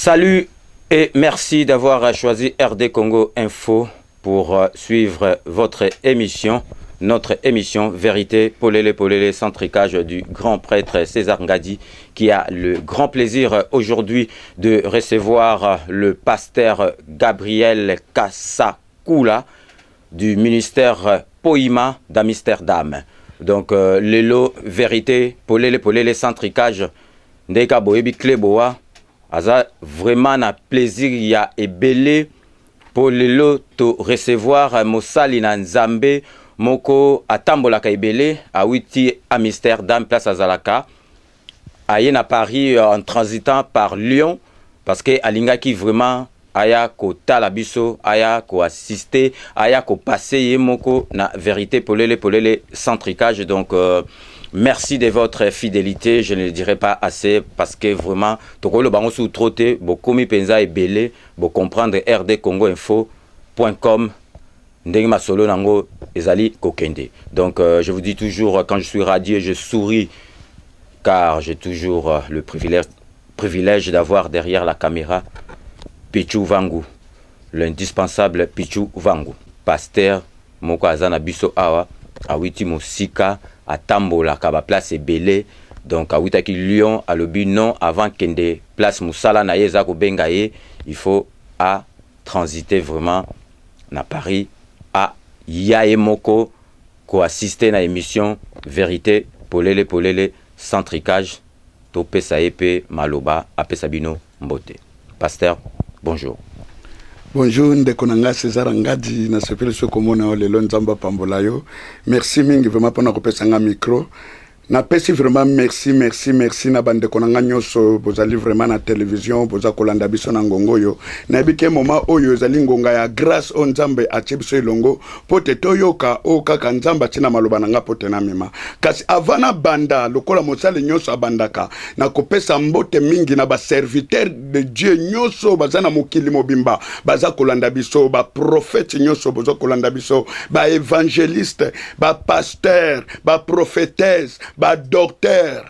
Salut et merci d'avoir choisi RD Congo Info pour suivre votre émission, notre émission Vérité Polélé centricage du grand prêtre César Ngadi qui a le grand plaisir aujourd'hui de recevoir le pasteur Gabriel Kassakula du ministère Poima d'Amsterdam. Donc l'élo Vérité Polélé centricage ndeka boyebi kleboa aza vraiment na plaisir ya ebele pour lelo to recevoir mosali na nzambe moko atambolaka ebele awiti Amsterdam place azalaka aye na Paris en transitant par Lyon parce que alingaki vraiment aya ko tala biso aya ko assister aya ko passer ye moko na Vérité polele centricage. Donc merci de votre fidélité, je ne le dirai pas assez parce que vraiment, tokolo bango sous troté, bokomi penza et belé, bo comprendre rdcongoinfo.com, ndenge masolo nango ezali kokende. Donc je vous dis toujours, quand je suis radieux, je souris car j'ai toujours le privilège d'avoir derrière la caméra Pichou Vangu, l'indispensable Pichou Vangu, pasteur moko azana biso awa, awiti mosika atambola kaba place ebele. Donc awitaki Lyon alobi non avant kende place musala na yeza ko bengaye, il faut à transiter vraiment na Paris à yae moko ko assister na émission Vérité polele centricage to pesa epe maloba apesa bino mbote. Pasteur, bonjour. Bonjour, ndekonanga César Ngadi na sepele so komona lelo nzamba pambolayo. Merci mingi vraiment pour na kopesa nga micro. Na pesi vraiment merci na bande konanga nyoso bozali vraiment na télévision boza kolanda biso na ngongo yo. Na bike moment oyo zali ngonga ya grâce on nzambe achebiso ilongo pote toyoka o kaka nzamba tina maloba nanga pote na mema. Kasi avana banda lokola mosale nyoso abandaka na kopesa mbote mingi na ba serviteur de Dieu nyoso bazana mokili mobimba baza kolanda biso ba prophète nyoso boza kolanda biso ba évangéliste ba pasteur ba prophétesse ba docteur,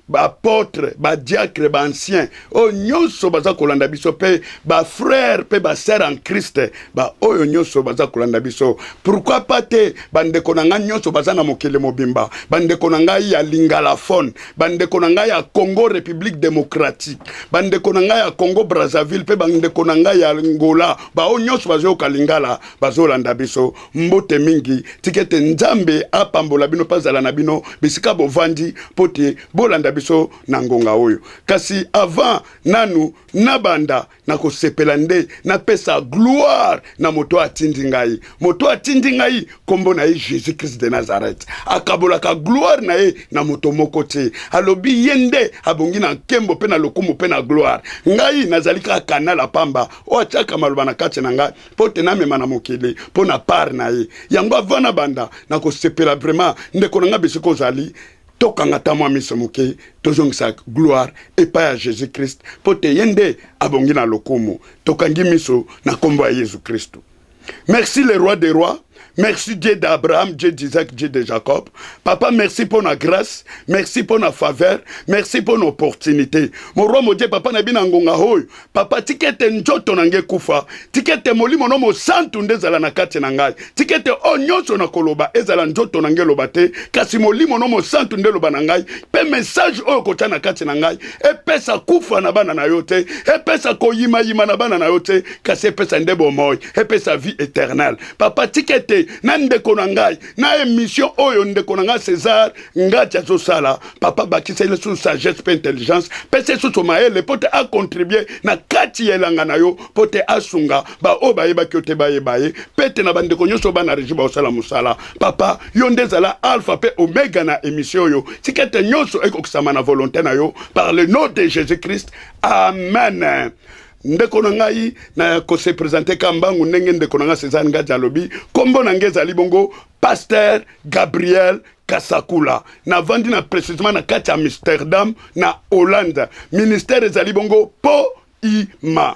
ba apôtre, ba diacre, ba ancien, o nyonso baza kolanda biso pe ba frère pe ba sœur en Christ, ba oyo nyonso baza kolanda biso. Pourquoi pas te bande konanga nyonso baza na mokele mobimba, bande konanga ya Lingala phone, bande konanga ya Congo République démocratique, bande konanga ya Congo Brazzaville pe bande konanga ya Angola, ba o nyonso bazo kalingala bazo landa biso mbote mingi tikete nzambe apambola bino pazala na bino bisika bovandi pote bolanda biso na ngonga oyo. Kasi avant nanu nabanda na kosepela nde na pesa gloire na moto atindi ngai. Moto atindi ngai kombo na ye Jésus Christ de Nazareth. Akabola ka gloire na ye na moto moko te. Alobi yende abongi na kembo pe na lokumu pe na gloire. Ngai nazalika kanala pamba o ataka maloba na kati na ngai pote na mema na mokele po na par na ye. Yango avant na banda na kosepela vraiment ndeko na nga bisiko zali tokanga tamwa miso moke tozongisa gloire epai ya Jésus Christ pote yende abongi na lokumu tokangi miso na kombo ya Yesu Kristo. Merci le roi des rois. Merci Dieu d'Abraham, Dieu d'Isaac, Dieu de Jacob. Papa, merci pour la grâce, merci pour la faveur, merci pour l'opportunité. Mon roi, mon Dieu, papa, nabina ngonga hoy. Papa, tikete njoto nange kufa. Tikete molimo no mo santu ndezala na kati nangai. Tikete onyonso na koloba ezala njoto nange lobate. Kasi molimo no mo santu nde loba nangai. Pe message oyo kota na kati nangai. E pesa kufa na bana na yote. E pesa koyima yima na bana na yote. Kasi e pesa ndebo moy. E pesa vie éternelle. Papa, tikete na ndeko na ngai na émission oyo ndeko na ngai César Ngadi azosala papa bakisa ile sous sagesse pe intelligence pese sous maele pote a contribuer na kati yelanga na yo pote asunga ba o ba yeba kyote ba yebaye pete na bandeko nyoso bana rejiba osala musala papa yo ndezala alpha pe omega na émission yo tikete nyoso ekokisama na volonté na yo par le nom de Jésus Christ, amen. Ndeko na ngai na ko se présenter kambangu ndenge ndeko na ngai César Ngadi alobi kombo na ngeza libongo pasteur Gabriel Kassakula na vandi na précisément na kati ya Amsterdam na Hollande. Ministère ezali bongo po ima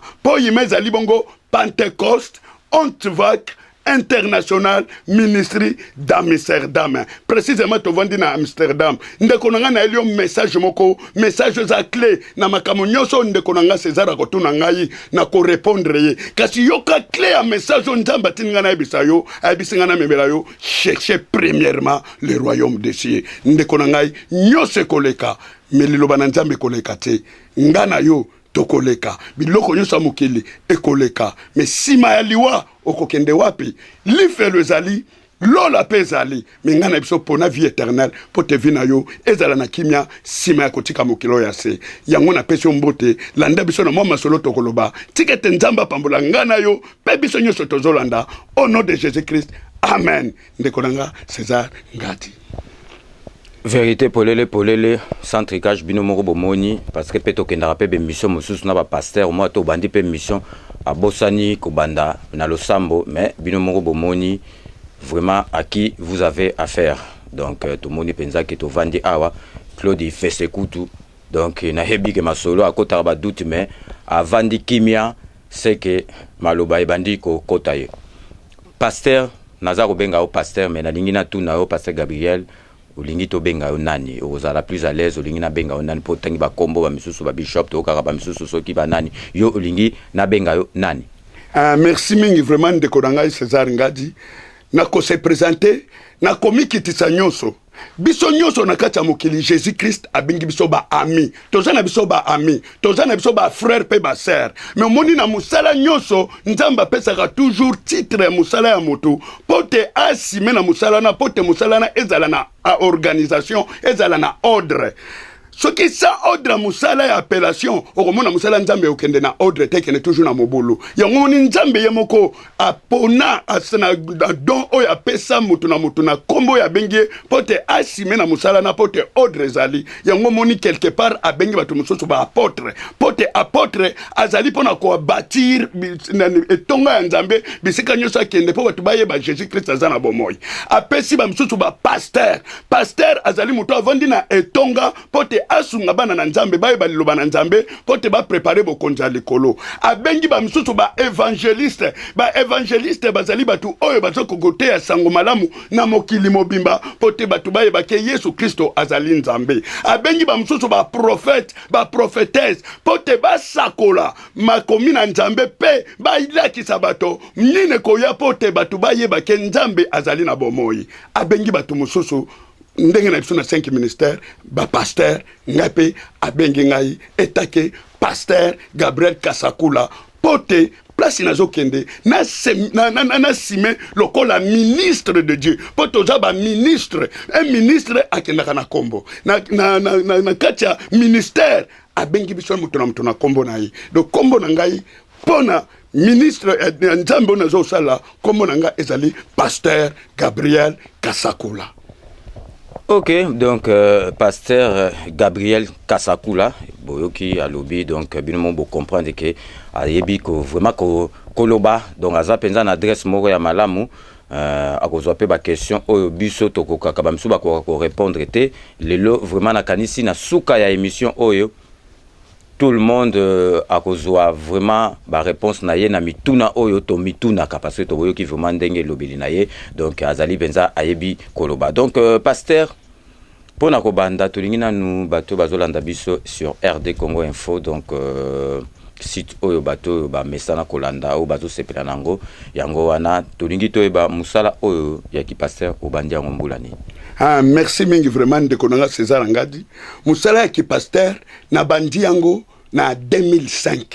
ezali bongo Pentecost Ontwak international ministry d'Amsterdam. Précisément to vandi na Amsterdam. Ndeko nanga na elio message moko, message za clé na makambo nyonso ndeko nanga César akotuna ngai na ko répondre ye. Kasi yoka clé a message nzamba tinga na ebisa yo, ebisa na memela yo, chercher premièrement le royaume des cieux. Ndeko ngai nyose koleka, melilo na nzambe koleka te. Ngana yo tokoleka biloko nyonso mokili ekoleka mais sima ya liwa okokende wapi lifelo ezali lola pe ezali minga na biso pona vie éternelle po te vina yo ezala na kimia sima ya kotika mokilo ya se yango na pesi mbote landa biso na mwa masolo tokoloba tikete nzamba pambola ngana yo pe biso nyonso tozolanda au nom de Jésus-Christ amen ndeko nanga César Ngati. Vérité polele sans tricage bino moko bomoni parce que peto kenda pe be mission mosusu na ba pasteur moi to bandi pe mission a bosani ko banda na losambo mais bino moko bomoni vraiment à qui vous avez affaire donc to moni penza ke to vandi awa Claude Fesekutu donc na hebi ke masolo akota ba doute mais a vandi kimia c'est que maloba e bandi ko kotaye pasteur nazaro benga o pasteur mais na lingina tu na o pasteur Gabriel olingi to benga yo nani ozala plus à l'aise olingi na benga yo nani po tangi ba kombo ba misusu ba bishop to kaka ba misusu soki ba nani yo olingi na benga yo nani. Merci mingi vraiment de kodanga César Ngadi na ko se présenter na komikitisa nyonso biso nyonso na kati ya mokili Jésus-Christ abingi biso ba ami tozana biso ba ami tozana biso ba frère pe ba sœur mais moni na musala nyonso nzamba pesaka toujours titre musala ya moto pote asime na musala na pote musala na ezala na organisation ezala na ordre. Ce qui ça ordre musala ya appellation okomona musala nzambe okende na ordre tekene toujours na mobulu yango ni nzambe yemoko apona asana don oya pesa mutu na kombo ya bengie pote asime na musala na pote ordre zali yango moni quelque part abengi batu mususu ba apôtre pote apôtre azali pona ko bâtir etonga ya nzambe bisika nyosa kende po batu baye ba Jésus Christ azana bomoy apesi ba mususu ba pasteur azali mutu avandi na etonga pote asunga bana na nzambe baye baliloba na nzambe pote ba préparer bokonza likolo abengi ba misusu ba évangéliste bazali batu oyo bazoko kote ya sango malamu na mokili mobimba pote batu baye ba ke Yesu Kristo azali nzambe abengi ba misusu ba prophète ba prophétesse pote ba sakola makomi na nzambe pe ba ilakisa bato nine koya pote batu baye ba ke nzambe azali na bomoyi abengi batu mususu ndenge na biso na 5 ministères ba pasteur ngape abengi ngai etake pasteur Gabriel Kasakula pote place nazo kende na sime lokola ministre de Dieu poto za ba ministre un ministre akendaka na kombo na katia ministère abengi biso mutu na kombo na yi donc kombo na ngai pona ministre nzambe nazo sala kombo na nga ezali pasteur Gabriel Kasakula. Ok, donc pasteur Gabriel Kasakula, boyoki a lobby, donc bien bon comprendre que ayebi ko vraiment ko koloba donc aza penza na adresse moko ya malamu akozwa pe ba question oyo biso tokoka ka bamsu ba ko répondre te lelo vraiment na kanisi na suka ya émission oyo tout le monde a kozwa vraiment ba réponse na ye na mituna oyo to mituna ka parce que to boyoki vraiment ndenge lobeli na ye donc azali penza ayebi koloba donc pasteur pona ko banda tolingi nanu bato bazolanda biso sur RD Congo Info donc site oyo bato ba mesana kolanda o bazo sepela nango yango wana tolingi to ba musala oyo ya ki pasteur obandi yango mbulani. Merci mingi vraiment de konanga César Ngadi musala ya ki pasteur na bandi yango na 2005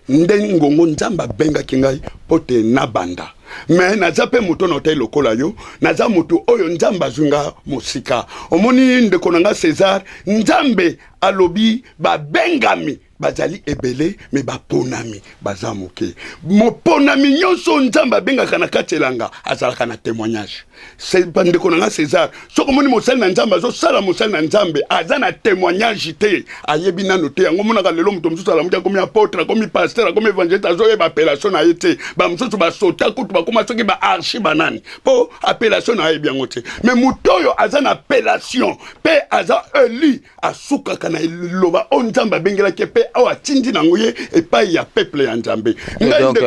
ndengongo nzamba benga kingai pote na banda mais naza pe muto na hotel lokola yo naza mutu oyo nzamba zunga musika omoni ndeko nanga César nzambe alobi ba bengami bazali ebele me baponami bazamuke moponami nyonso nzamba bengaka na katelanga azalaka na témoignage c'est bandeko nanga César soko moni mosali na nzamba zo sala mosali na nzambe azana témoignage te ayebi nanu te yango monaka lelo muto mususu ala mutia komi apôtre komi pasteur komi évangéliste azo yeba appellation na yete ba mususu ba sota kutu ba koma soki ba archi banani po appellation na yebi yango te mais mutoyo azana appellation pe aza eli asuka kana loba on nzamba bengela ke pe awa tindi nangoye et pas ya peuple ya Nzambe. Donc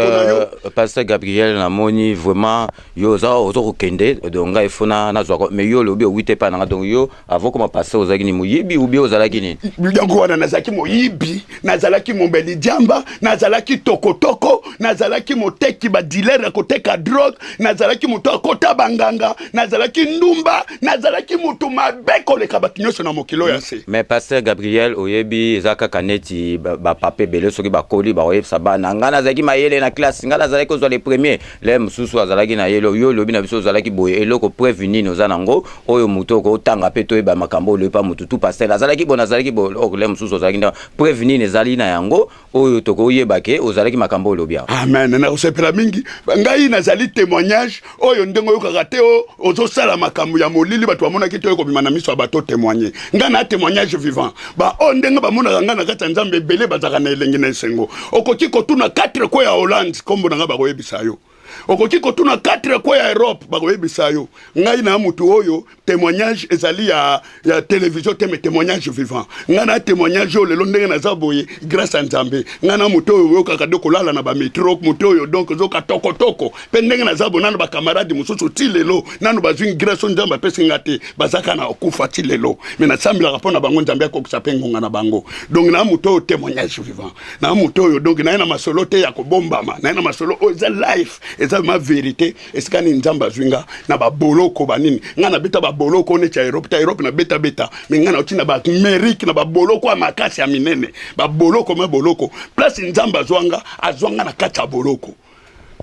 pasteur Gabriel namoni vraiment yo za ozo kende donc nga ifuna na zwa mais yo lobi o wite pa na donc yo avant comme pasteur ozaki ni muyibi ou bien ozalaki ni yango wana nazalaki moyibi nazalaki mombeli jamba nazalaki tokotoko nazalaki moteki ba dealer koteka drogue nazalaki moto akota banganga nazalaki ndumba nazalaki moto mabeko le kabatinyoso na mokilo ya se. Mais pasteur Gabriel oyebi ezaka kaneti ba papé belé soki ba koli ba oyeb sabana nga nazalaki mayele na classe nga nazalaki kozwa les premiers les mususu azalaki na yelo yo lobi na biso azalaki boye eloko prévenir nos anango oyo muto ko tanga pe to ba makambo le pa mutu tout pasteur azalaki bon azalaki bo les mususu azalaki na prévenir nezali na yango oyo toko oyebake ozalaki makambo lobia. Amen na osepela mingi ngai nazali témoignage oyo ndengo yo kakate o ozo sala makambo ya molili bato bamona kito ko bimana miso bato témoigner nga na témoignage vivant ba o ndengo bamona nga na kata Nzambe belé bazaka na elengi na sengo okoki kotuna 4 ko ya Hollande kombo nga bakoyebisa yo okoki kotuna 4 ko ya Europe bakoyebisa yo ngai na mutu oyo témoignage ezali ya télévision te témoignage vivant nga na témoignage o lelo ndenge na zaboye grâce à Nzambe nga na mutu oyo kaka de kolala na ba métro mutu oyo donc zoka toko pe ndenge na zabo nanu ba camarade mususu ti lelo nanu bazwi grâce Nzambe pesi ngate bazaka na okufa ti lelo mais na sambila rapona bango Nzambe ko kusapengo nga na bango donc na mutu oyo témoignage vivant na mutu oyo donc na masolo te ya kobombama na masolo o za life eza ma vérité eskani Nzamba zwinga na ba boloko banini nga na beta ba boloko ne cha Europe na beta mais nga na otina ba Amerique na ba boloko amakasi ya minene ba boloko ma boloko place Nzamba zwanga azwanga na kata boloko.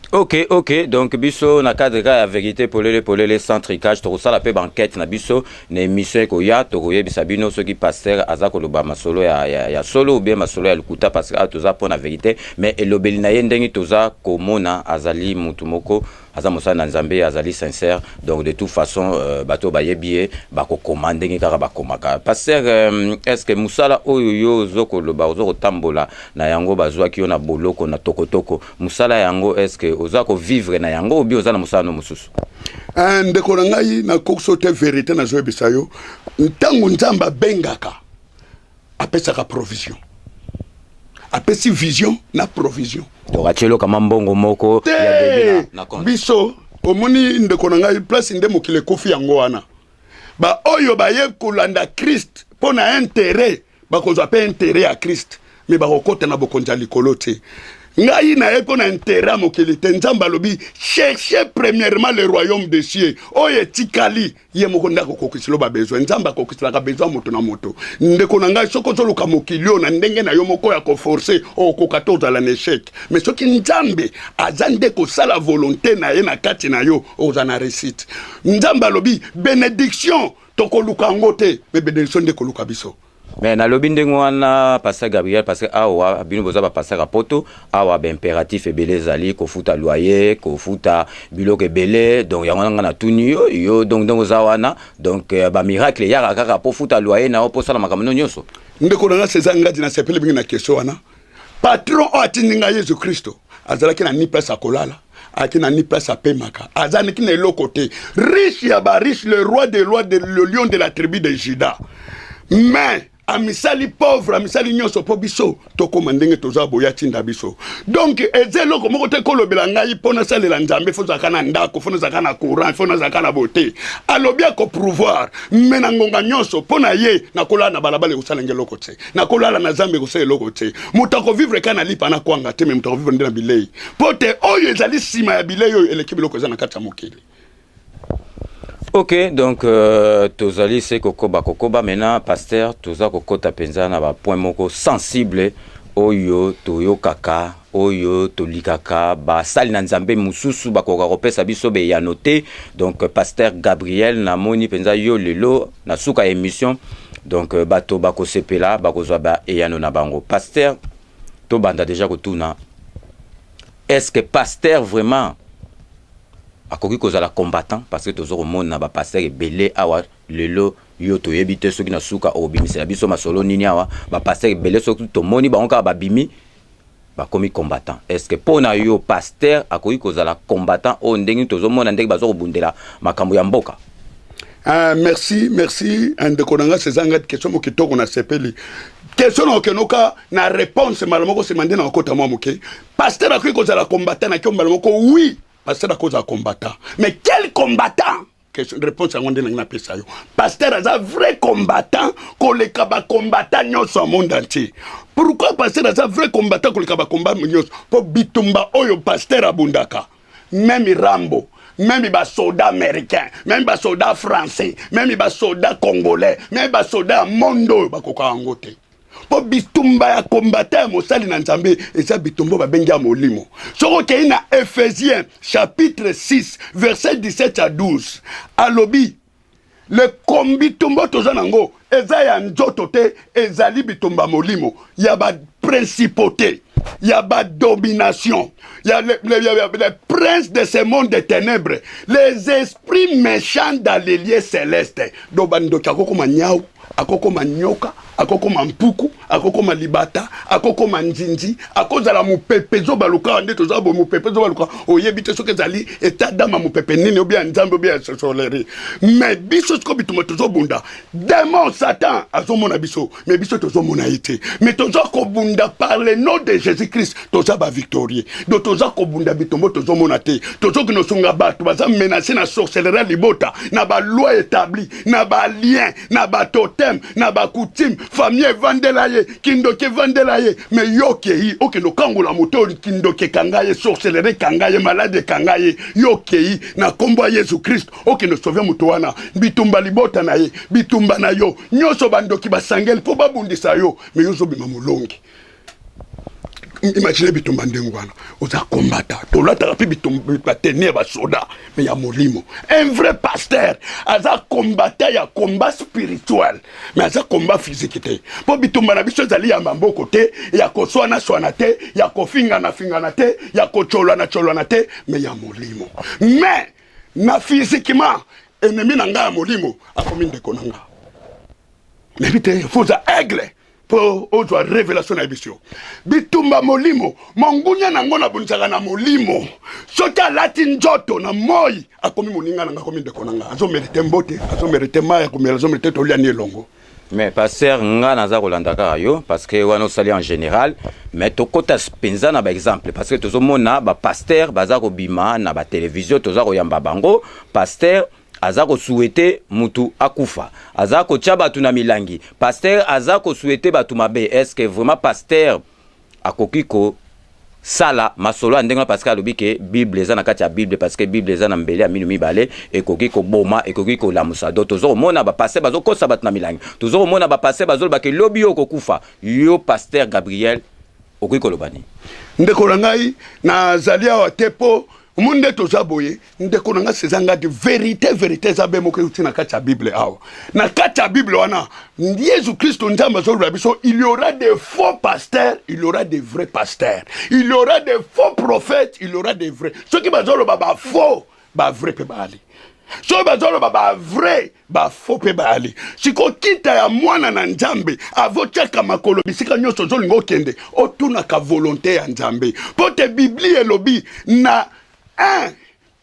Ok, donc biso na cadre ya vérité pour les centricage to ça la pe banquette na biso na émission ko ya to ko yebisa bino soki pasteur azako loba masolo ya solo ou bien masolo ya lukuta parce que toza pour la vérité mais elobeli na yendengi toza komona azali mutu moko aza mosala Nzambe azali sincère donc de toute façon bato bayebi bako commander ngi kaka bakomaka pasteur est-ce que musala oyo yo zoko loba zoko tambola na yango bazwaki yo na boloko na tokotoko musala yango est-ce que ozako vivre na yango ou bien ozana musala no mususu ndeko na ngai na koksote vérité na zo bisayo ntango Nzamba bengaka apesaka provision apesi vision na provision donc achelo kama mbongo moko ya bébé na compte biso omoni ndeko na ngai place nde mokile kofi yango wana ba oyo baye kolanda Christ pona intérêt bakozwa pe intérêt ya Christ mais bakokota na bokonza likolo te ngai na ye pona intérêt mokili te Nzamba lobi cherchez premièrement le royaume des cieux oye tikali ye moko ndako kokisilo ba besoin Nzamba kokisila ka besoin moto na moto ndeko na ngai soko zoluka mokilio na ndenge na yo moko ya ko forcer o ko 14 la échec mais soki Nzambe azande ko sala volonté na ye na kati na yo ozana réussite Nzamba lobi bénédiction tokoluka ngote mais bénédiction ndeko luka biso. Mais na lobi ndengo wana pasteur Gabriel parce que awa bino boza ba pasteur apoto awa ba impératif ebele zali ko futa loyer ko futa biloko ebele donc yango na tuni yo donc zawana donc ba miracle ya kaka po futa loyer na po sala makamno nyonso ndeko na sezanga dina sepele bingi na question wana patron o atininga Yesu Kristo azalaki na ni place akolala akina ni place apemaka azani kina lokote riche ya ba riche le roi des rois le lion de la tribu de Juda mais amisali pauvre amisali nyonso po biso tokoma ndenge toza boya tinda biso donc ezelo ko moko te kolobela ngai pona salela Nzambe fo zaka na ndako fo zaka na courant fo zaka na beauté alobia ko pouvoir mena ngonga nyonso pona ye na kola na balabale usala ngelo kote na kola na Nzambe ko sala lokote mutako vivre kana lipa na kwanga te mutako vivre ndena bilei pote oyo ezali sima ya bilei oyo eleki biloko za na kata mokili. Ok, donc tozali se kokoba maintenant pasteur toza kokota penza na ba point moko sensible oyo toyo kaka oyo tolikaka ba sali na Nzambe mususu bakoka kopesa biso be ya noté donc pasteur Gabriel na moni penza yo lelo na suka émission donc bato bako sepela bakozwa ba eyano na bango pasteur to banda déjà kotuna est-ce que pasteur vraiment akoki kozala combattant parce que tozoko mona ba pasteur ebele awa lelo yo to yebite soki na suka obimisela biso masolo nini awa ba pasteur ebele soki to moni ba onka ba bimi ba komi combattant est-ce que pona yo pasteur akoki kozala combattant o ndengi tozo mona ndenge bazoko bundela makambo ya mboka. Merci ndeko nanga sezanga question mo kitoko na sepeli question okenoka na réponse malamoko se mandé na kota mwa muke pasteur akoki kozala combattant na kiomba malamoko oui pasteur akoza combattant mais quel combattant question réponse yango nde na pesa yo pasteur aza vrai combattant koleka ba combattant nyonso au monde entier. Pourquoi pasteur aza vrai combattant koleka ba combat nyonso po bitumba oyo pasteur abundaka même Rambo, même les soldats américains, même les soldats français, même les soldats congolais, même les soldats mondo bakoka angote. Po bitumba ya combattant mosali na nzambe eza bitumba babengi ya molimo. Soko ke na Ephésiens chapitre 6 verset 17 à 12. Alobi le kombitumba tozanango eza ya nzoto te ezali bitumba molimo ya ba principauté. Il y a la domination, il y a les princes de ce monde des ténèbres, les esprits méchants dans les lieux célestes. Dobando kako manyao, akoko manyoka, akoko mampuku, akoko malibata, akoko manjinji, akoza la mupepezo baluka ande tozabo mupepezo baluka oyebite soke zali eta dama mupepe nini obi nzambe obi soleri. Mais biso ko bituma tozobunda. Démon Satan azomona biso, mais biso tozomona ite. Mais tozako bunda par le nom de Jésus-Christ, tozaba victorieux. Do tozako bunda bitombo tozomona te. Tozoko no sunga batu baza menacer na sorcellerie libota, na ba loi établie, na ba lien, na ba totem, na ba coutume. Famille vandelaye, kindoke vandelaye, mais yokei, ok no kangola moto kindoke kangaye, sorcellerie kangaye, malade kangaye, yokei, na kombo Yesu Christ, ok no sauver mutoana, bitumba libota na ye, bitumba na yo, nyoso bandoki basangel, po babundisa yo, mais yozo bimamulongi. Imaginez bitumba ndengwana, oza combattant, tolata rapi bitumba tenir ba soda, mais ya molimo. Un vrai pasteur, aza combattant ya combat spirituel, mais aza combat physique te. Po bitumba na biso zali ya mamboko te, ya koswana swana te, ya kofinga na te, ya kocholwana te, mais ya molimo. Mais na physiquement, ennemi na nga ya molimo, akomi ndeko na nga. Mais bite, faut za aigle. Pour autre révélation na bisio bitumba molimo mongunya na ngona bunzaka na molimo sota latin joto na moi akomi moninga na ngakomi ndeko nanga azo mériter mbote azo mériter maya ko azo mériter tolia ni longo. Mais pasteur nga naza kolandaka yo parce que wana osali en général mais tokota spenza na ba exemple parce que tozomona ba pasteur baza ko bima na ba télévision toza ko yamba bango pasteur azako souhaiter mutu akufa azako tchaba tuna milangi pasteur azako souhaiter batu mabe. Est-ce que vraiment pasteur akokiko sala masolo ndenga parce que alobi ke bible eza na kati ya bible parce que bible eza na mbele ya minu mibale ekokiko boma ekokiko lamusa do tozo mona ba pasteur bazo kosa batu na milangi tozo mona ba pasteur bazo ba ke lobi yo kokufa yo pasteur Gabriel okiko lobani ndeko ngai na zalia wa tepo munde tozaboye ndeko nanga sezanga de vérité zabe moke utina kacha bible awa na kacha bible wana Jésus Christ nzamba zo biso il y aura des faux pasteurs il y aura des vrais pasteurs il y aura des faux prophètes il y aura des vrais ceux qui bazolo baba faux ba vrai pe bali so bazolo baba vrai ba faux pe bali siko kita ya mwana na nzambe avochaka makolo bisika nyoso zo lingo kende otuna ka volonté ya nzambe pote biblie lobi na 1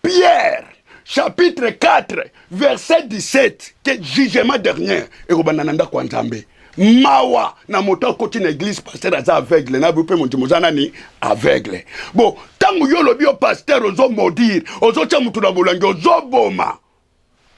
Pierre chapitre 4 verset 17 que jugement dernier et robananda kwa nzambe mawa na moto koti na église pasteur aza aveugle na bupe monti mozana ni aveugle bon tangu yo lobi o pasteur ozo maudire ozo tia mutu na bolangi ozo boma.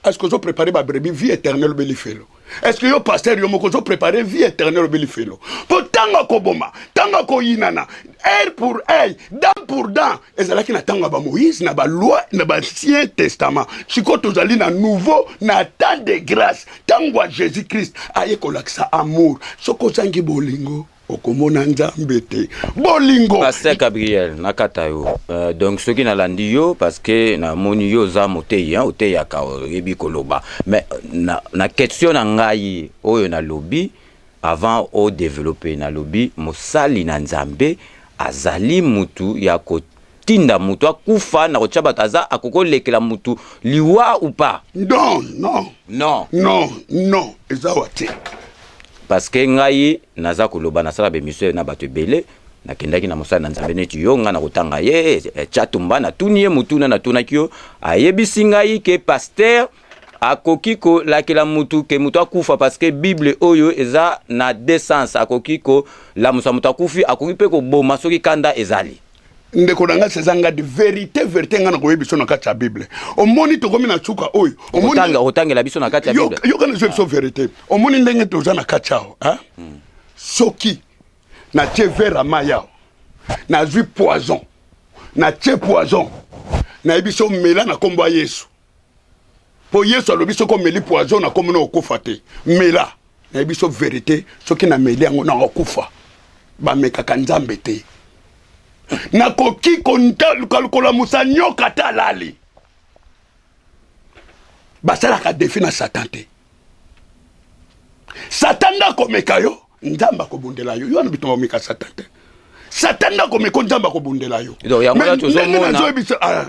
Est-ce que vous préparez ma brebis vie éternelle au belifelo? Est-ce que vous pasteur yo moko préparer vie éternelle au belifelo? Pour tanga ko boma, tanga ko yinana, air pour air, dent pour dent. Et c'est là qu'il a tanga ba Moïse na ba loi na ba Ancien Testament. Chiko tozali na nouveau na temps de grâce. Tangwa Jésus-Christ aye ko laksa amour. Soko sangi bolingo. Okomona nzambe te bolingo pasteur Gabriel nakata yo donc ceux qui na landi yo parce que na moni yo za moteya oteya ka yebi koloba mais na question na ngai oyo na lobby avant au développer na lobby mosali na nzambe azali mutu ya ko tinda mutu akufa na kocha bataza akoko lekela mutu liwa ou pas? Non ezawate parce que ngai naza koloba na sala be monsieur na bato belé na kendaki na mosala na nzambe neti yo nga na kotanga ye chatumba na tunie mutuna na tunaki yo ayebisi ngai ke pasteur akoki ko lakela mutu ke mutu akufa parce que Bible oyo eza na deux sens akoki ko la musa mutu akufi akoki pe ko boma soki kanda ezali ndeko nanga sezanga de vérité ngana ko yebiso na kati ya Bible omoni to komi na tsuka oyo omoni otangela biso na kati ya Bible yo kana zo vérité omoni ndenge toza na kati yao soki na tie vera maya na zui poison na tie poison na yebiso mela na kombo Yesu po Yesu alobi soko meli poison na kombo na okufa te mela na yebiso vérité soki na meli yango na okufa ba mekaka nzambe te na koki kola musa nyoka talali basala ka défi na Satan te Satan na komeka yo nzamba ko bundela yo yo anabito komeka Satan te Satan na komeka nzamba ko bundela yo donc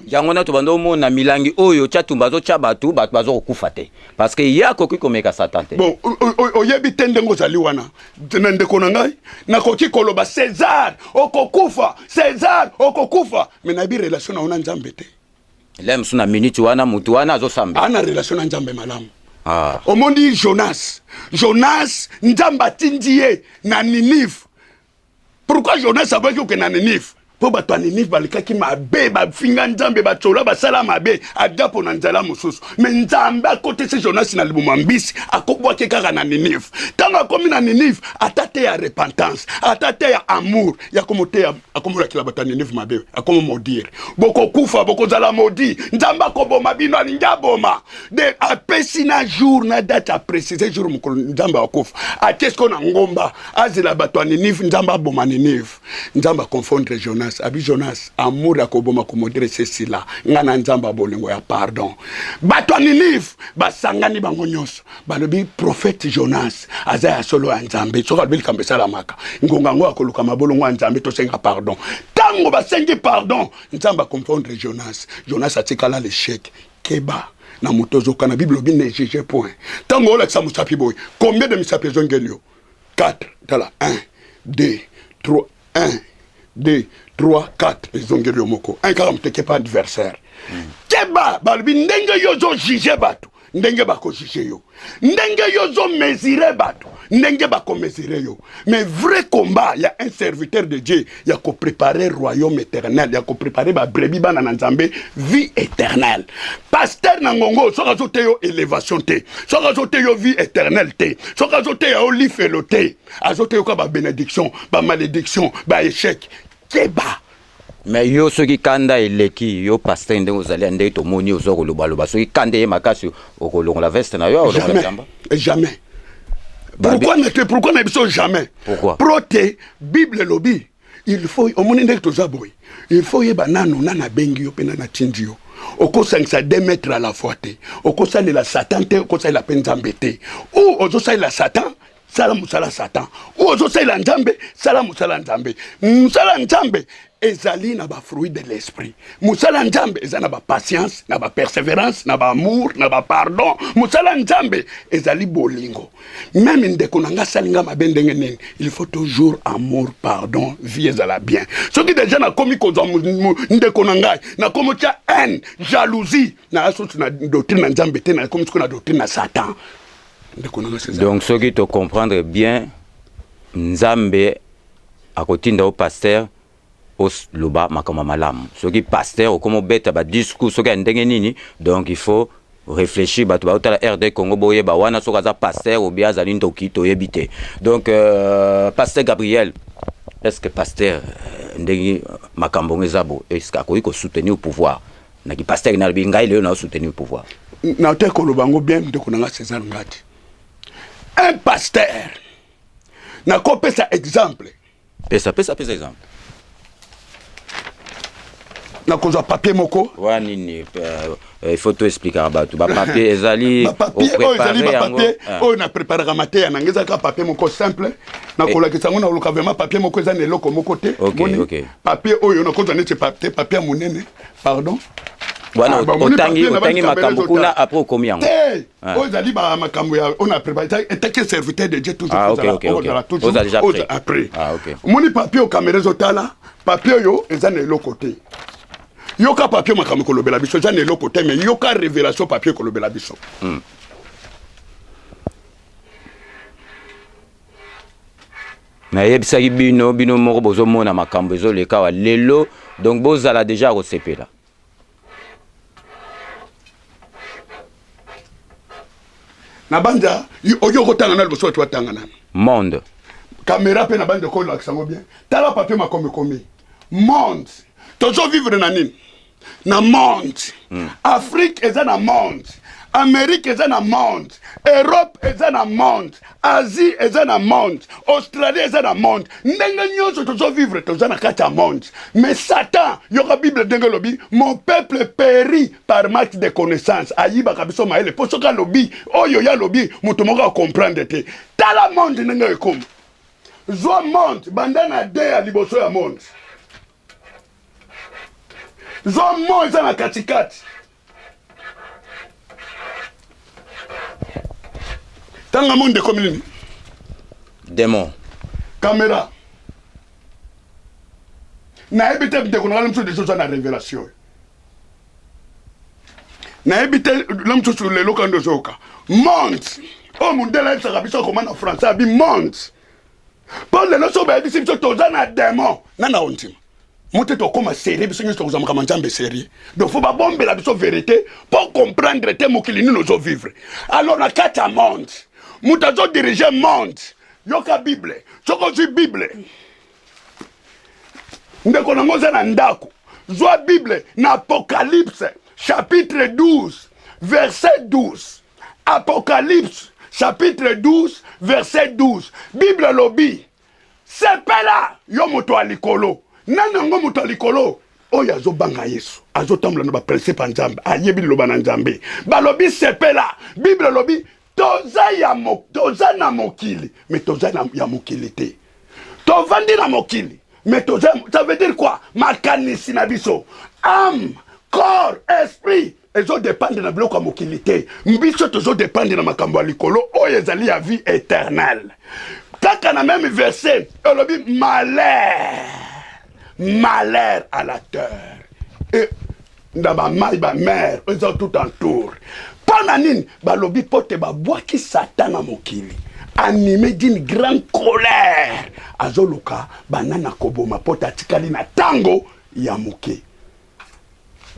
yango na to bando mona milangi oyo chatumba zo chabatu batu bazo kufa te parce que ya koki komeka Satan te bon oyebi tende ngozali wana ndeko na ngai na koki koloba César okokufa César okokufa mais na bi relation na ona nzambe te lem suna minute wana mutu wana azo sambe ana relation na nzambe malamu omondi Jonas nzamba tindie na Ninive. Pourquoi Jonas a voulu que na Ninive? Po bato a Ninive balikaki mabe ba finga nzambe ba chola ba sala mabe adapo na nzala mususu mais nzamba côté ce Jonas na libumambisi akobwa ke kaka na Ninive tanga komi na Ninive atate ya repentance atate ya amour ya komote ya akomura kila bata Ninive mabe akomo maudire boko kufa boko zala maudit nzamba ko boma bino ngaboma de apesi na jour na date a préciser jour mukolo nzamba akofa atesko na ngomba azila bato Ninive nzamba boma Ninive nzamba confondre Jonas abi Jonas amour akoboma komodere ceci-là ngana nzamba bolingo ya pardon bato Ninive basangani bango nyonso balobi prophète Jonas azaya solo ya nzambe soka bili kambesa la maka ngonga ngo akoluka mabolongo ya nzambe to senga pardon tango basengi pardon nzamba confondre Jonas atikala l'échec keba na motozo kana Bible bi ne juge point tango ola sa musapi boy combien de musapi zongelio 4 tala 1 2 3 1 2 3 4 ezongeli moko un kaka muteke pas adversaire keba balbi ndenge yozo juger batu ndenge bako juger yo ndenge yozo mesurer batu ndenge bako mesurer yo mais vrai combat il y a un serviteur de Dieu il y a ko préparer royaume éternel il y a ko préparer ba brebis bana na nzambe vie éternelle pasteur na ngongo soka zote yo élévation te soka zote yo vie éternelle te soka zote yo lifelo te azote yo ka ba bénédiction ba malédiction ba échec keba mais yo soki kanda eleki yo pasteur ndenge ozali ande to moni ozoko lobaloba soki kande ye makasi okolongo la veste na yo okolongo la jamais pourquoi na biso jamais pourquoi proté Bible lobby il faut omoni ndenge tozaboy il faut yeba nanu nana bengi yo pena na tindi yo okosangisa 2 mètres à la fois te okosalela Satan te okosalela penzambe te ou ozosalela Satan sala musala Satan ou ozosalela nzambe sala musala nzambe musala nzambe ezali na ba fruit de l'esprit musala nzambe ezali na ba patience na ba persévérance na ba amour na ba pardon musala nzambe ezali bolingo même ndeko nanga salinga mabendenge nini il faut toujours amour pardon vie ezala bien soki déjà na komi kozwa ndeko nanga na komo tia haine jalousie na asotu na doctrine na nzambe te na komi na doctrine na Satan. Donc ce qui te comprendre bien nzambe akotinda au pasteur os loba makama malam ce qui pasteur au comme beta ba discours ce qui ndenge nini donc il faut réfléchir batu ba la RD Congo boye ba wana so kaza pasteur ou bien azali ndoki to yebite donc pasteur Gabriel est-ce que pasteur ndenge makambo ngezabo est-ce que ko soutenir au pouvoir na ki pasteur na bingai le na soutenir au pouvoir na te ko lobango bien ndeko nanga César Ngati un pasteur na ko pesa exemple pesa exemple na koza papier moko wanini il faut tout expliquer abatu ba papier ezali papier na préparer matin na ngeza ka papier moko simple na kola kisango na luka vraiment papier moko za neloko moko te OK papier oyo na koza nete papier monene pardon wana otangi makambo kuna après komi yango ozali ba makambo ya on a préparé et que serviteur de Dieu toujours on a déjà après moni papier au caméra zotala papier yo eza neloko te yoka papier makambo kolobela biso za nelo côté mais yoka révélation papier kolobela biso na yebisaki bino moko bozomona makambo ezoleka wa lelo donc bozala déjà kosepela na banda oyo kotanga na liboso tu atanga na monde caméra pe na banda ko laksango bien tala papier makombe komi monde tozo vivre na nini na monde Afrique eza na monde Amérique eza na monde Europe eza na monde Asie eza na monde Australie eza na monde ndenge nyonso tozo vivre toza na kati ya monde mais Satan yoka Bible ndenge lobi mon peuple périt par manque de connaissance ayiba kabiso maele posoka lobi oyo ya lobi mutu moko comprendre te tala monde ndenge ekoma zo monde bandana de ya liboso ya monde zo mo eza na katikati tanga monde comme nini démon caméra na ebite bite ko ngala mso de choses na révélation na ebite lamso sur le lokando zoka monde o mundela sa biso ko na français bi monde Paul le loso ba bisi biso toza na démon na ontima monte to koma série biso nyonso kozama kama nzambe série donc faut ba bomber la biso vérité pour comprendre te mokili nous zo vivre alors na kata monde mutazo diriger monde yoka bible soko zu bible ndeko na ngoza na ndako zwa bible na apocalypse chapitre 12 verset 12 apocalypse chapitre 12 verset 12 bible lobi sepela yo moto alikolo nana ngo moto alikolo oyo azobanga Yesu azotambola na ba principe nzambe ayebi loba na nzambe balobi sepela bible lobi toza na mokili mais toza na ya mokili te tovandi na mokili mais toza ça veut dire quoi makanisi na biso âme corps esprit ezo dépendre na biloko ya mokili te mbiso tozo dépendre na makambo ya likolo oyo ezali ya vie éternelle kaka na même verset olobi malheur à la terre et ndaba mai ba mer ezo tout entour Pananin, balobi pote ba boaki Satan na mokili. Animé d'une grande colère. Azoluka, banana koboma pote atikali na tango ya moke.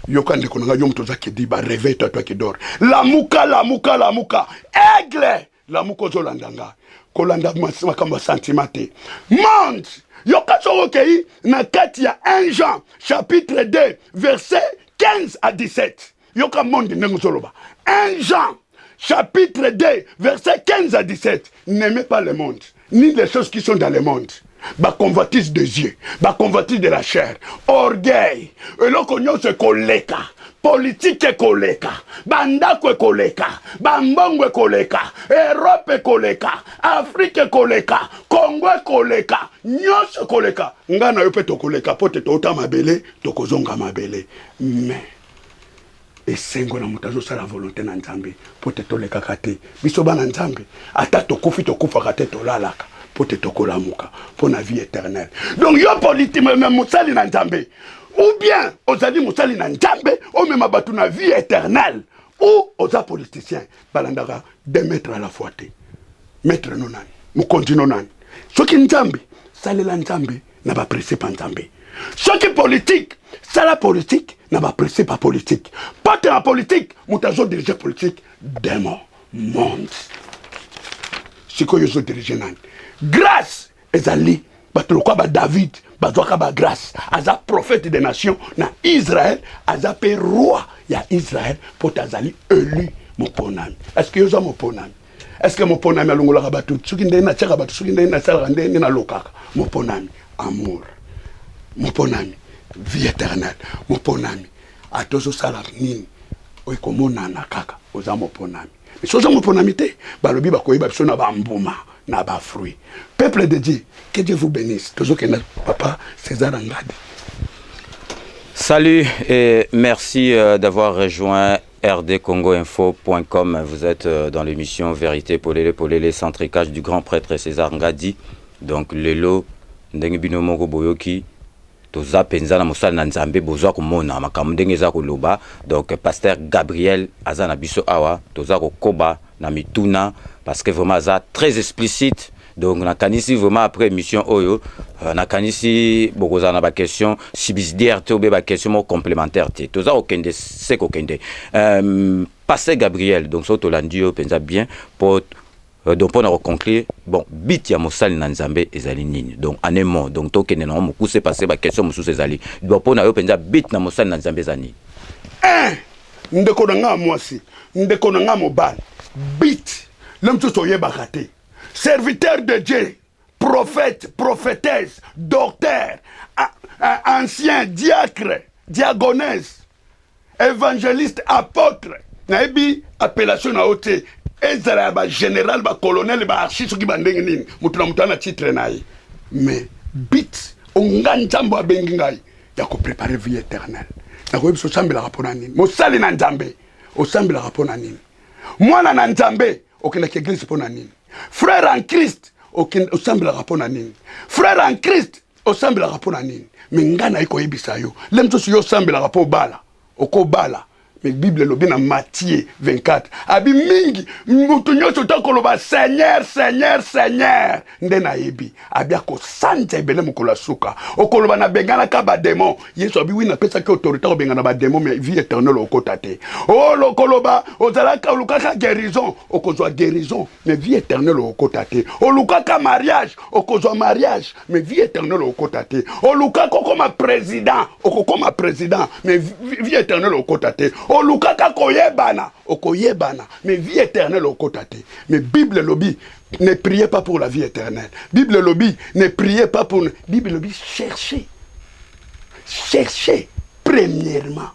Yoka ndekonanga yom tozaki di ba réveille toi qui dors. La muka. Aigle. La muko zolandanga. Kolanda makamba sentimate. Monde. Yoka sokei na kati ya 1 Jean chapitre 2 verset 15 à 17. Yoka monde nengozoloba. 1 Jean, chapitre 2, verset 15 à 17. N'aimez pas le monde, ni les choses qui sont dans le monde. Ba convoitise des yeux, ba convoitise de la chair, orgueil, et là qu'on se koleka, politique koleka, bandako koleka, bambongo koleka, Europe koleka, Afrique koleka, Congo koleka, nyos koleka. Ngana yope to koleka, pote to ota mabele, to kozonga mabele. Mais et sengo na mutazo sala volonté na nzambe pote toleka kate biso bana nzambe ata tokufi tokufa kate tolalaka pote tokolamuka pona vie éternelle donc yo politique même musali na nzambe ou bien ozali musali na nzambe o même batu na vie éternelle ou oza politicien balandaka 2 mètres à la fois te maître nonani mukonzi nonani soki nzambe salela nzambe na ba principe nzambe soki politique sala politique n'a pas pressé par politique. Pas de la politique, moutazo dirigé politique, démon, monde. C'est quoi ils ont dirigé nan? Grâce, ezali, batulokwa ba David, bazwaka ba grâce, aza prophète des nations, na Israël, aza pe roi, ya Israël, pour tazali élu, mon ponami. Est-ce que yoza mon ponami? Est-ce que mon ponami a longola rabatu? Suki ndé na tchaka batu, suki ndé na sala ndé na lokaka. Mon ponami, amour. Mon ponami. Vie éternelle, mon ponami. A tozo sala nini? Oikomona na kaka, oza mon ponami. Mais soza mon ponami te, balobi bakoyeba biso na ba mbuma, na ba fruit. Peuple de Dieu, que Dieu vous bénisse. Tozo kena papa César Ngadi. Salut et merci d'avoir rejoint rdcongoinfo.com. Vous êtes dans l'émission Vérité Polélé, centricage du grand prêtre César Ngadi. Donc Lelo Ndenge Binomo Boyoki. toza penza na mosala na nzambe bozwa komona makambo ndenge eza koloba. Donc pasteur Gabriel aza na biso awa toza kokoba na mituna parce que vraiment aza très explicite. Donc nakanisi vraiment après émission oyo nakanisi bokoza na ba question subsidiaire te obe ba question complémentaire te toza okende se kokende pasteur Gabriel. Donc so tolandi yo penza bien pour donc pour conclure bon bit ya mosali na nzambe ezali nini. Donc en un mot donc tokende na mo kuse passer ba question mususu ezali donc pour na yo penza bit na mosali na nzambe ezali ndeko na nga mwasi ndeko na nga mobali bit l'homme soyeba raté serviteur de Dieu, prophète, prophétesse, docteur, ancien, diacre, diagonesse, évangéliste, apôtre. Naebi appellation na ote ezala ba général, ba colonel, ba archiste qui bandeng nini. Mutuna titre naï. Mais bit onganjambo abengi ngai ya ko préparer vie éternelle. Na ko biso sambela rapona nini. Mo sali na nzambe, o sambela rapona nini. Mwana na nzambe, okenda ki église pona nini. Frère en Christ, au semble la rapport nini. Frère en Christ, au semble la rapport nini. Mais ngana iko yebisa yo. Lem to yo semble la rapport bala. Oko bala. Mais Bible lobi na Matthieu 24. Abi mingi mutu nyoso takoloba Seigneur, Seigneur, Seigneur. Nde na yebi. Abi ako sante ebele mukola suka. Okoloba na bengana ka ba démon. Yesu abi wi na pesa ki autorité ko bengana ba démon mais vie éternelle okotate. Oh lokoloba ozalaka lukaka guérison, okozwa guérison mais vie éternelle okotate. O lukaka mariage, okozwa mariage mais vie éternelle okotate. O lukaka koma président, okokoma président mais vie éternelle okotate. O lukaka koyebana, okoyebana, mais vie éternelle okotate. Mais Bible lobby, ne priez pas pour la vie éternelle. Bible lobby, ne priez pas pour... Bible lobby, cherchez. Cherchez, premièrement,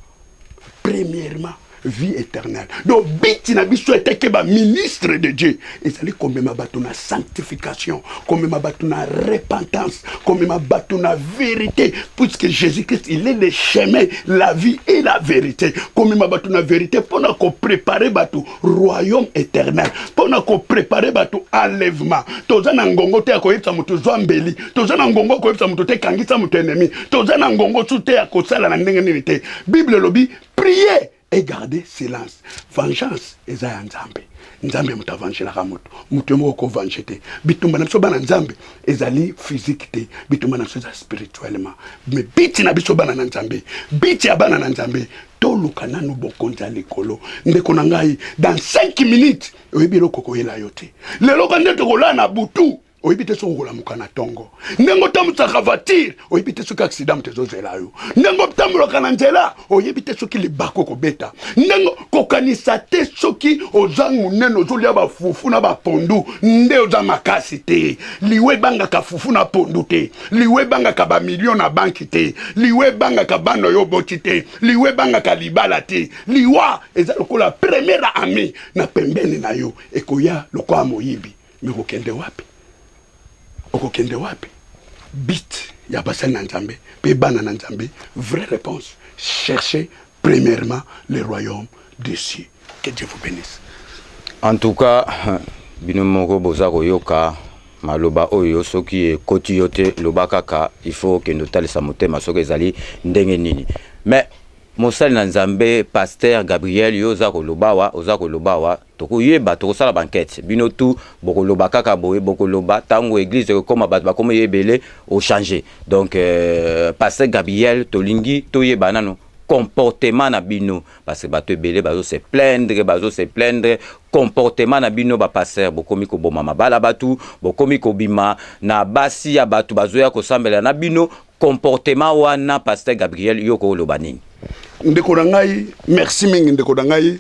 vie éternelle. Donc, biti na biso était que ministre de Dieu. Et ça dit comme ma batuna sanctification, comme ma batuna repentance, comme ma batuna vérité, puisque Jésus-Christ il est le chemin, la vie et la vérité. Comme ma batuna vérité pour nous préparer batu royaume éternel, pour nous préparer batu enlèvement. Tozana ngongo te akoyetsa mutu zwambeli, tozana ngongo koyetsa mutu te kangisa mutu ennemi, tozana ngongo sute akosala na ndenge nini te. Bible lobi priez et garder silence. Vengeance eza ya nzambe. Nzambe mutavanjela ka mutu. Mutu moko vanjete. Bitumba na biso bana nzambe ezali physique te. Bitumba na biso spirituellement. Mais biti na biso bana na nzambe. Biti ya bana na nzambe. Toluka nanu bokonza likolo. Ndeko na ngai dans 5 minutes oyebi lokoko yela yote. Lelo kande to kolana butu. Oibite so ngola mukana tongo. Nengo tamutsaka voiture, oibite so ka accident mtezozela yo. Nengo tamulo kana nzela, oibite so ki libako ko beta. Nengo kokanisa te soki ozangu neno zolia ba fufu na ba pondu, nde oza makasi te. Liwe banga ka fufu na pondu te. Liwe banga ka ba million na banki te. Liwe banga ka bano yo boti te. Liwe banga ka libala te. Liwa eza lokola première ami na pembeni na yo ekoya lokola moyibi. Meko kende wapi? Okokende wapi? Bit ya basal na nzambe, pe bana na nzambe. Vraie réponse. Cherchez premièrement le royaume des cieux. Que Dieu vous bénisse. En tout cas, binomoko bozako yoka maloba oyo soki ekoti yote loba kaka il faut que notalisa motema soki ezali ndenge nini. Mais mosali na nzambe pasteur Gabriel yo za koloba wa tokoyeba tokosala banquete bino tu bokoloba kaka boye bokoloba tango église koma bato bakoma yebele au changer. Donc pasteur Gabriel tolingi toyeba nano comportement na bino parce que bato ebele bazo se plaindre comportement na bino ba pasteur bokomi ko boma mabala batu bokomi ko bima na basi ya batu bazoya ko sambela na bino comportement wana pasteur Gabriel yoko lobani. Ndeko ngai merci mingi ndeko ngai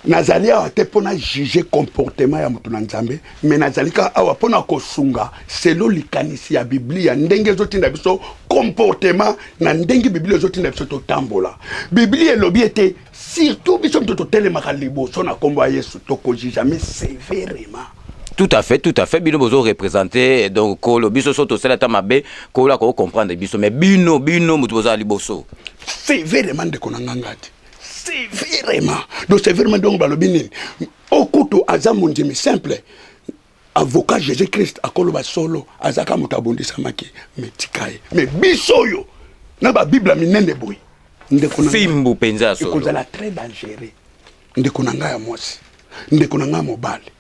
nazali awa te pona juger comportement ya mutu na nzambe mais nazali ka awa pona kosunga selo likanisi ya Biblia ndenge zotinda biso comportement na ndenge Biblia zotinda biso to tambola. Biblia elobi ete surtout biso to telemaka liboso na kombo ya Yesu to ko jamais sévèrement. Tout à fait. Bino bozo représenter donc kolo biso soto sela tamabe kola ko comprendre biso mais bino mutu bozo liboso. C'est vraiment de konangangati. C'est vraiment. Donc c'est vraiment donc balobini. Okuto azamundimi simple. avocat Jésus-Christ akoloba solo azaka mutabondisa maki metikaye mais bisoyo na ba Bible minende boy ndeko na fimbu penza solo ekozala très dangereux ndeko na ngaya mwasi ndeko na ngaya mobali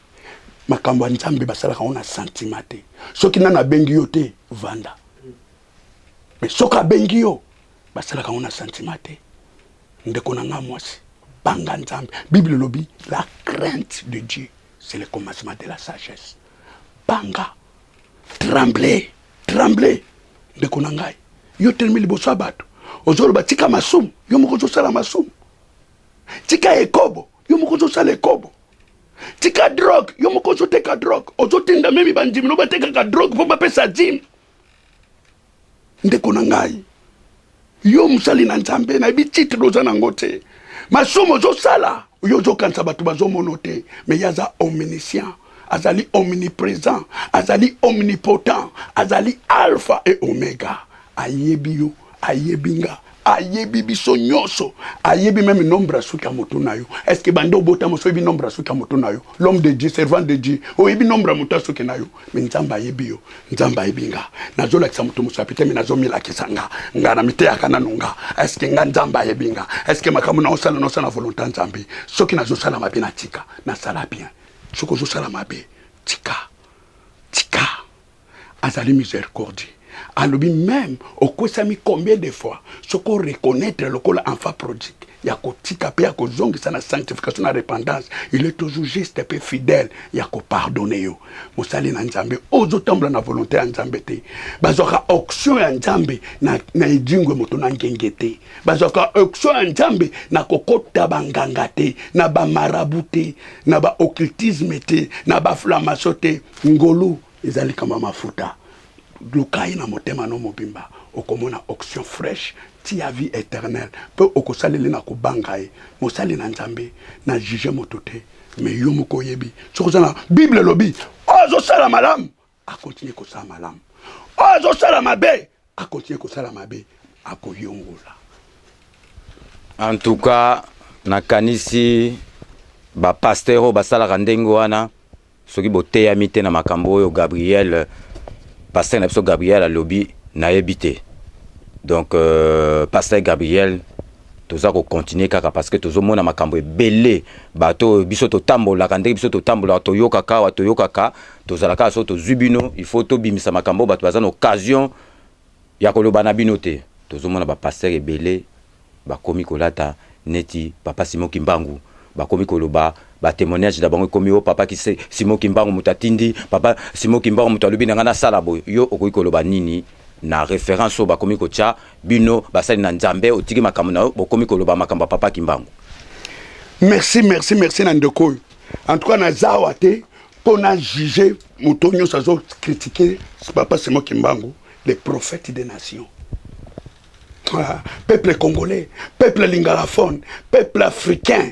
makambo ya Nzambe basalaka ona sentiment te soki nana bengi yo te vanda mais soka bengi yo basalaka ona sentiment te ndeko na ngaya mwasi banga Nzambe. Bible lobi la crainte de Dieu c'est le commencement de la sagesse. Banga, tremblez, tremblez. Ndeko na ngai. Yo telemi liboso ya bato. Ozolo batika masumu, yo moko sala masumu. Tika ekobo, yo moko sala ekobo. Tika drogue, yo moko teka drogue. Ozotinda memi bandimi no bateka ka drogue po bapesa jim. Ndeko na ngai. Yo musali na Nzambe na bi titre doza na ngote. Masumu sala. Yo kansa bato bazomono te, mais yaza omniscient. Azali omniprésent, azali omnipotent, azali alpha et omega. Ayebi yo, ayebinga, ayebi biso nyoso, ayebi même nombre asuka moto na yo. Est-ce que bando bota mo soyebi nombre asuka moto na yo? L'homme de Dieu, servant de Dieu, oyebi nombre moto asuka na yo. Mais Nzamba ayebi yo, Nzamba ayebinga. Nazola kisa moto musapite mais nazomila kisanga. Ngana mite yakana nunga. Est-ce que Nzamba ayebinga? Est-ce que makamu na osala no sana volonté Nzambe? Soki nazosala mabe na tika, na sala bien. Soko zosala mabe, tika, tika, azali miséricorde. Alobi même, au kwesami combien de fois, soko reconnaître le col enfant prodigue, yako tika pe yako zongi sana sanctification na repentance, il est toujours juste et peu fidèle, yako pardonner yo. Mosali na Nzambe, ozo tembla na volonté ya Nzambe te. Bazoka auction ya Nzambe na idingwe moto na ngengete. Bazoka auction ya Nzambe na kokota banganga te, na ba marabout te, na ba occultisme te, na ba flamaso te. Ngolu ezali kama mafuta. Lukai na motema no mobimba. Okomona auction fraîche. Tia vie éternelle. Peu okosaleli na kubangaye. Mosali na Nzambe na juge motote. Mais yo moko yebi. Sokozana Bible lobi. Ozo sala malam. A continuer ko sala malam. Ozo sala mabe. A continuer ko sala mabe. A ko yongola. En tout cas, nakanisi ba pasteur ba sala kandengo wana. Soki bote ya mite na makambo yo Gabriel pasteur na biso Gabriel alobi na ebité. Donc pasteur Gabriel toza ko continuer kaka parce que tozo mona makambo ebele bato biso to tambola kandeki biso to tambola to yokaka tozala ka so to zubino il faut to bimisa makambo bato bazana occasion ya koloba na bino te tozo mona ba pasteur ebele ba komi kolata neti papa Simon Kimbangu ba komi koloba ba témoignage da bango komi o papa ki se Simon Kimbangu mutatindi papa Simon Kimbangu mutalubi na ngana sala boy yo okoki koloba nini na référence au bakomi kocha bino basali na Nzambe otiki makambo na bokomi koloba makambo papa Kimbangu. Merci Nandeko. En tout cas na zawate pour na juger mutonyo sazo critiquer papa Simon Kimbangu, les prophètes des nations. Peuple congolais, peuple lingalaphone, peuple africain.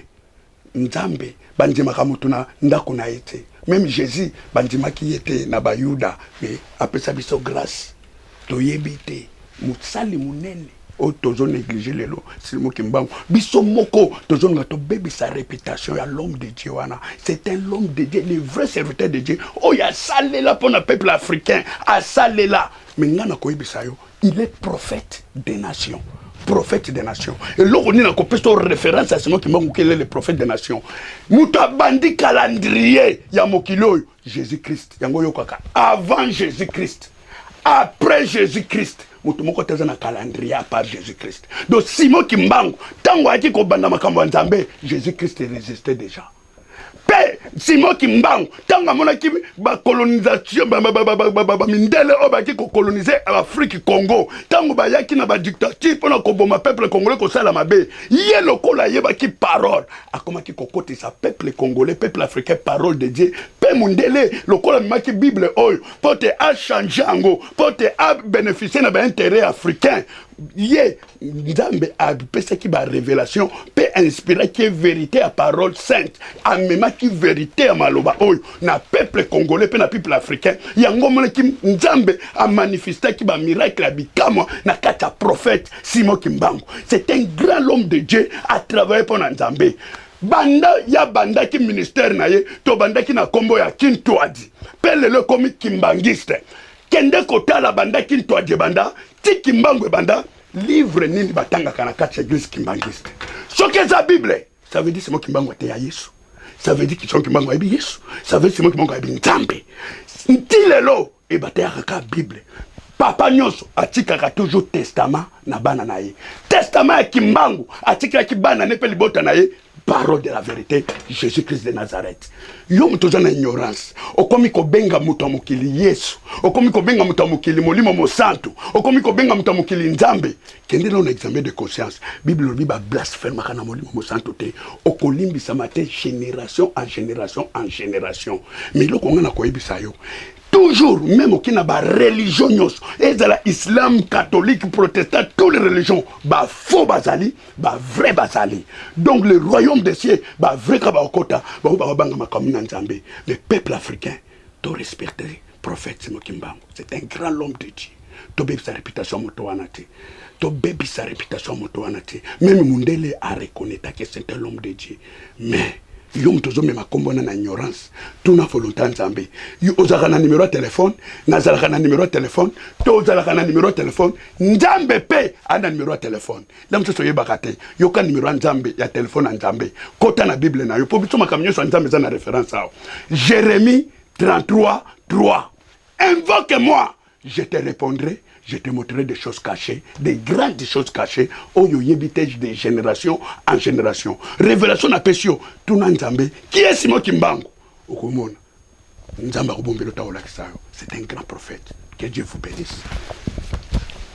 Nzambe bandima kamutuna ndako na ete. Même Jésus bandima ki ete na bayuda mais après ça biso grâce. Toyebite musali munene o tozo négliger lelo Simon Kimbangu biso moko tozo ngato bébé sa réputation ya l'homme de Dieu wana c'est un homme de Dieu le vrai serviteur de Dieu oh ya salé là pour le peuple africain a salé là mais ngana koyebisa yo il est prophète des nations. Prophète des nations. Et là, on a copié son référence à Simon Kimbangu, qui est le prophète des nations. Mouta bandi calendrier, ya mokilo, Jésus-Christ. Yango yokaka. Avant Jésus-Christ. Après Jésus-Christ. Mouta moko teza na calendrier à part Jésus-Christ. Donc Simon Kimbangu, tango aki ko banda makambo Nzambe, Jésus-Christ résistait déjà. Simon Kimbangu tanga mona ki ba colonisation ba mindele obaki ko coloniser Afrique Congo tango ba yaki na ba dictature pona ko boma peuple congolais ko sala mabe ye lokola yeba ki parole akoma ki kokoti sa peuple congolais peuple africain parole de Dieu pe mundele lokola maki Bible oyo pote a changer ango pote a bénéficier na ba intérêt africain ye Nzambe a pesa ki ba révélation pe inspirer ki vérité à parole sainte a même ki vérité à maloba oyo na peuple congolais pe na peuple africain yango mona ki Nzambe a manifesté ki ba miracle a bikamo na kata prophète Simon Kimbangu c'est un grand homme de Dieu à travailler pour Nzambe banda ya banda ki ministère na ye to banda ki na kombo ya Kintwadi pele le komi kimbangiste kende kotala banda Kintwadi banda ti kimbangwe banda livre nini batanga kana kati église kimbangiste soke za Bible ça veut dire c'est moi kimbangwe te ya Yesu ça veut dire que son kimbangwe ya Yesu ça veut dire c'est moi kimbangwe ya Nzambe ntilelo e bataya ka Bible papa nyonso atikaka toujours testament na bana na ye testament ya kimbangu atikaka ki bana ne pe libota na ye parole de la vérité Jésus-Christ de Nazareth yo mutoza na ignorance okomi ko benga muto mukili Yesu okomi ko benga muto mukili molimo mo santo okomi ko benga muto mukili Nzambe kende na examen de conscience Bible bi ba blasphème kana molimo mo santo te okolimbisa mate génération en génération en génération mais loko ngana ko yebisa yo toujours, même au Kina, religion, et la islam, catholique, protestant, toutes les religions, bah faux bazali, bah vrai bazali. Donc le royaume des cieux, bah vrai kabaokota, bah banga commune en Zambie. Le peuple africain, doit respecter le prophète Simokimbangu. C'est un grand homme de Dieu. To bébi sa réputation motoanate. To bébi sa réputation motoanate. Même Mundele a reconnu que c'est un homme de Dieu. Mais yom tozo me makombona na ignorance tuna volonté Nzambe yo ozaka na numéro de téléphone nazalaka na numéro de téléphone to ozalaka na numéro de téléphone Nzambe pe ana numéro de téléphone ndam so yebaka te yo ka numéro Nzambe ya téléphone Nzambe kota na Bible na yo po bitoma kamnyo so Nzambe za na référence ao Jérémie 33:3 invoque-moi je te répondrai. Je te montrerai des choses cachées, des grandes choses cachées, au yébitège de génération en génération. Révélation na pesio, tout Nzambe, qui est Simon Kimbangu? Okomona. Nzamba Kobombelo Taola Kisayo. C'est un grand prophète. Que Dieu vous bénisse.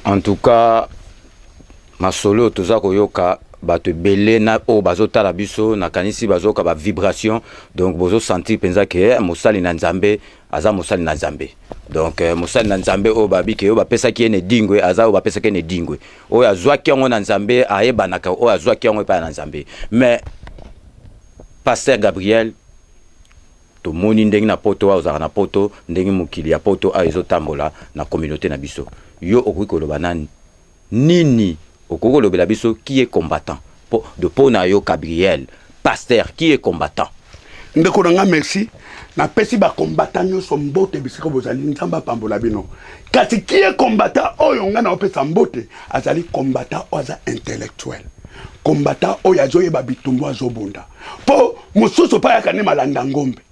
En tout cas, ma solo tozako yoka bato belé na o bazota la biso na kanisi bazoka ba vibration donc bozo sentir penza que mosali na Nzambe aza mosali na Nzambe donc mosali na Nzambe o babi ke o bapesa ki ene dingwe aza o bapesa ki ene dingwe o azwa ki ngo na Nzambe ayebanaka o azwa ki ngo pa na Nzambe mais pasteur Gabriel to moni ndenge na poto ozaka na poto ndenge mukili ya poto a ezotambola na communauté na biso yo okoki koloba nini okoko lobela biso qui est combattant de Ponayo Gabriel pasteur qui est combattant ndeko nanga merci na pesi ba combattant nyoso mbote bisiko bozali Nzamba pambola bino kasi qui est combattant oyo nga na opesa mbote azali combattant oza intellectuel combattant oyo azoye ba bitumbo azobunda po mususu pa yakane malanda ngombe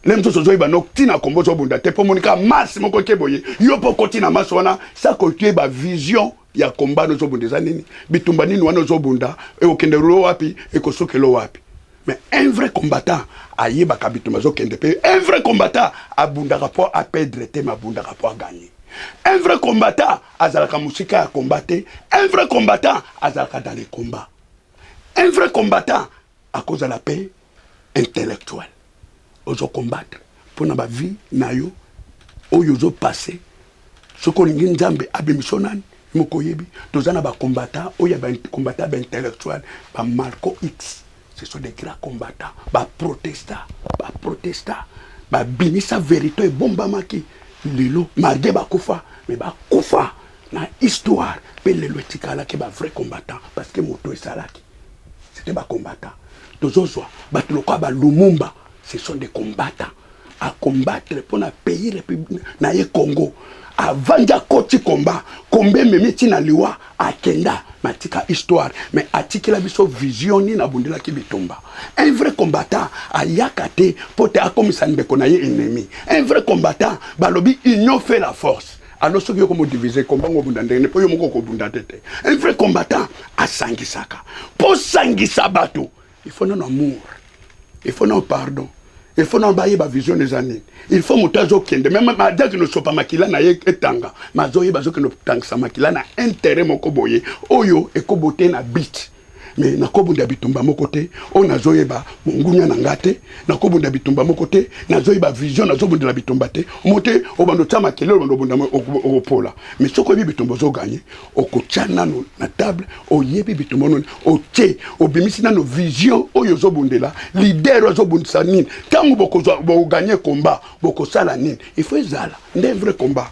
le mtoto zoyi ba noktina kombo zobunda te po monika mas moko keboye yo po kotina mas wana sa ko ba vision ya combat no zobunda nini bitumba nini wana zobunda e okende lo wapi e kosokelo wapi mais un vrai combattant ayeba ka bitumba zokende pe un vrai combattant abunda rapport à perdre te mabunda rapport à gagner un vrai combattant azalaka musika ya combattre un vrai combattant azalaka dans les combats un vrai combattant à cause de la paix intellectuelle ozo combattre pour na ba vie na yo oyo zo passer soko lingi Nzambe abimisonani mokoyebi tozana ba combattant oya ba combattant ba intellectuel ba Marco X ce sont des grands combattants ba protestants ba binisa vérité bomba maki lelo marge ba kufa mais ba kufa na histoire pe lelo tikala ke ba vrai combattant parce que moto esalaki c'était ba combattant tozozwa ba tuloko ba Lumumba ce sont des combattants à combattre pour na pays république na ye Congo avant ya koti combat combien memi tina liwa akenda matika histoire mais atikela biso vision ni na bundela ki bitumba un vrai combattant ayakate pote akomisa ndeko na ye ennemi un vrai combattant balobi union fait la force alors ceux qui ont divisé combat ngobunda ndene po yo moko ko bunda tete un vrai combattant asangisaka pour sangisa bato il faut non amour il faut non pardon il faut non bailler ba vision des années il faut mutazo kende même ma dire que ne soit pas makila na ye etanga mazoye bazo que no tanga sa makila na intérêt moko boye oyo ekobote na bit mais na kobunda bitumba moko te on azoyeba mungunya na ngate na kobunda bitumba moko te na zoyeba vision na zobunda la bitumba te mote obando tama kelelo bando bunda opola mais soko bi bitumba zo gagner okochana no na table oyebi bitumba no oche obimisi na no vision oyo zobundela leader zobundisa nini tango boko gagner combat boko sala nini il faut ezala ndé vrai combat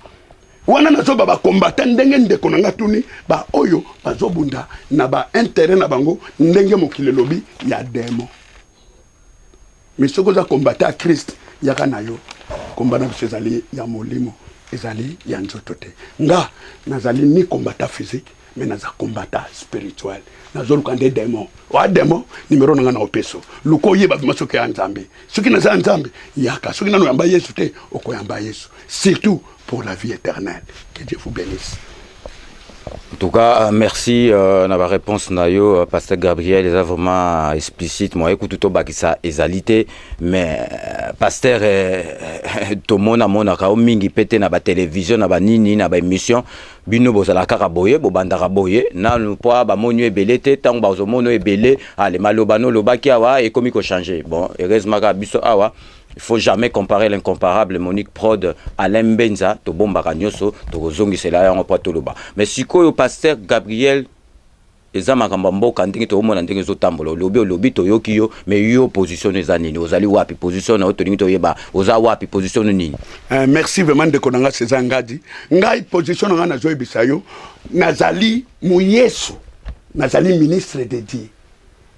wana nazo ba combattant ndenge ndeko nanga tuni ba oyo bazobunda na ba intérêt na bango ndenge mokili lobi ya demo. Mais ce que za combattre à Christ yaka na yo kombana bisezali ya molimo ezali ya nzoto te. Nga nazali ni combattant physique mais naza combattant spirituel. Nazo lukande démon. Wa démon numéro nanga na opeso. Luko yeba bimasoke ya nzambe. Soki naza nzambe yaka soki nano yamba Yesu te okoyamba Yesu. Surtout pour la vie éternelle. Que Dieu vous bénisse. En tout cas, merci na la réponse nayo pasteur Gabriel est vraiment explicite. Moi écoute tout bakisa ezalité mais pasteur to mona ka mingi pété na ba télévision na ba nini na ba émission bino bozala kaka boye bobandaka boye na po ba monyo ebele te tant ba zo mono ebele ale malobano lobaki awa et komi ko changer. Bon, heureusement ka biso awa il faut jamais comparer l'incomparable. Monique Prod, Alain Benza, to bomba kanyoso, to zongi sela ya ngopwa toloba. Mais siko yo pasteur Gabriel ezama kambambo kandingi to mona ndenge zo tambola lobi to yoki yo mais yo position eza nini ozali wapi position na to to yeba oza wapi position nini. Merci vraiment de konanga César Ngadi. Ngai position nga na zo ebisa yo nazali mu Yesu nazali ministre de Dieu.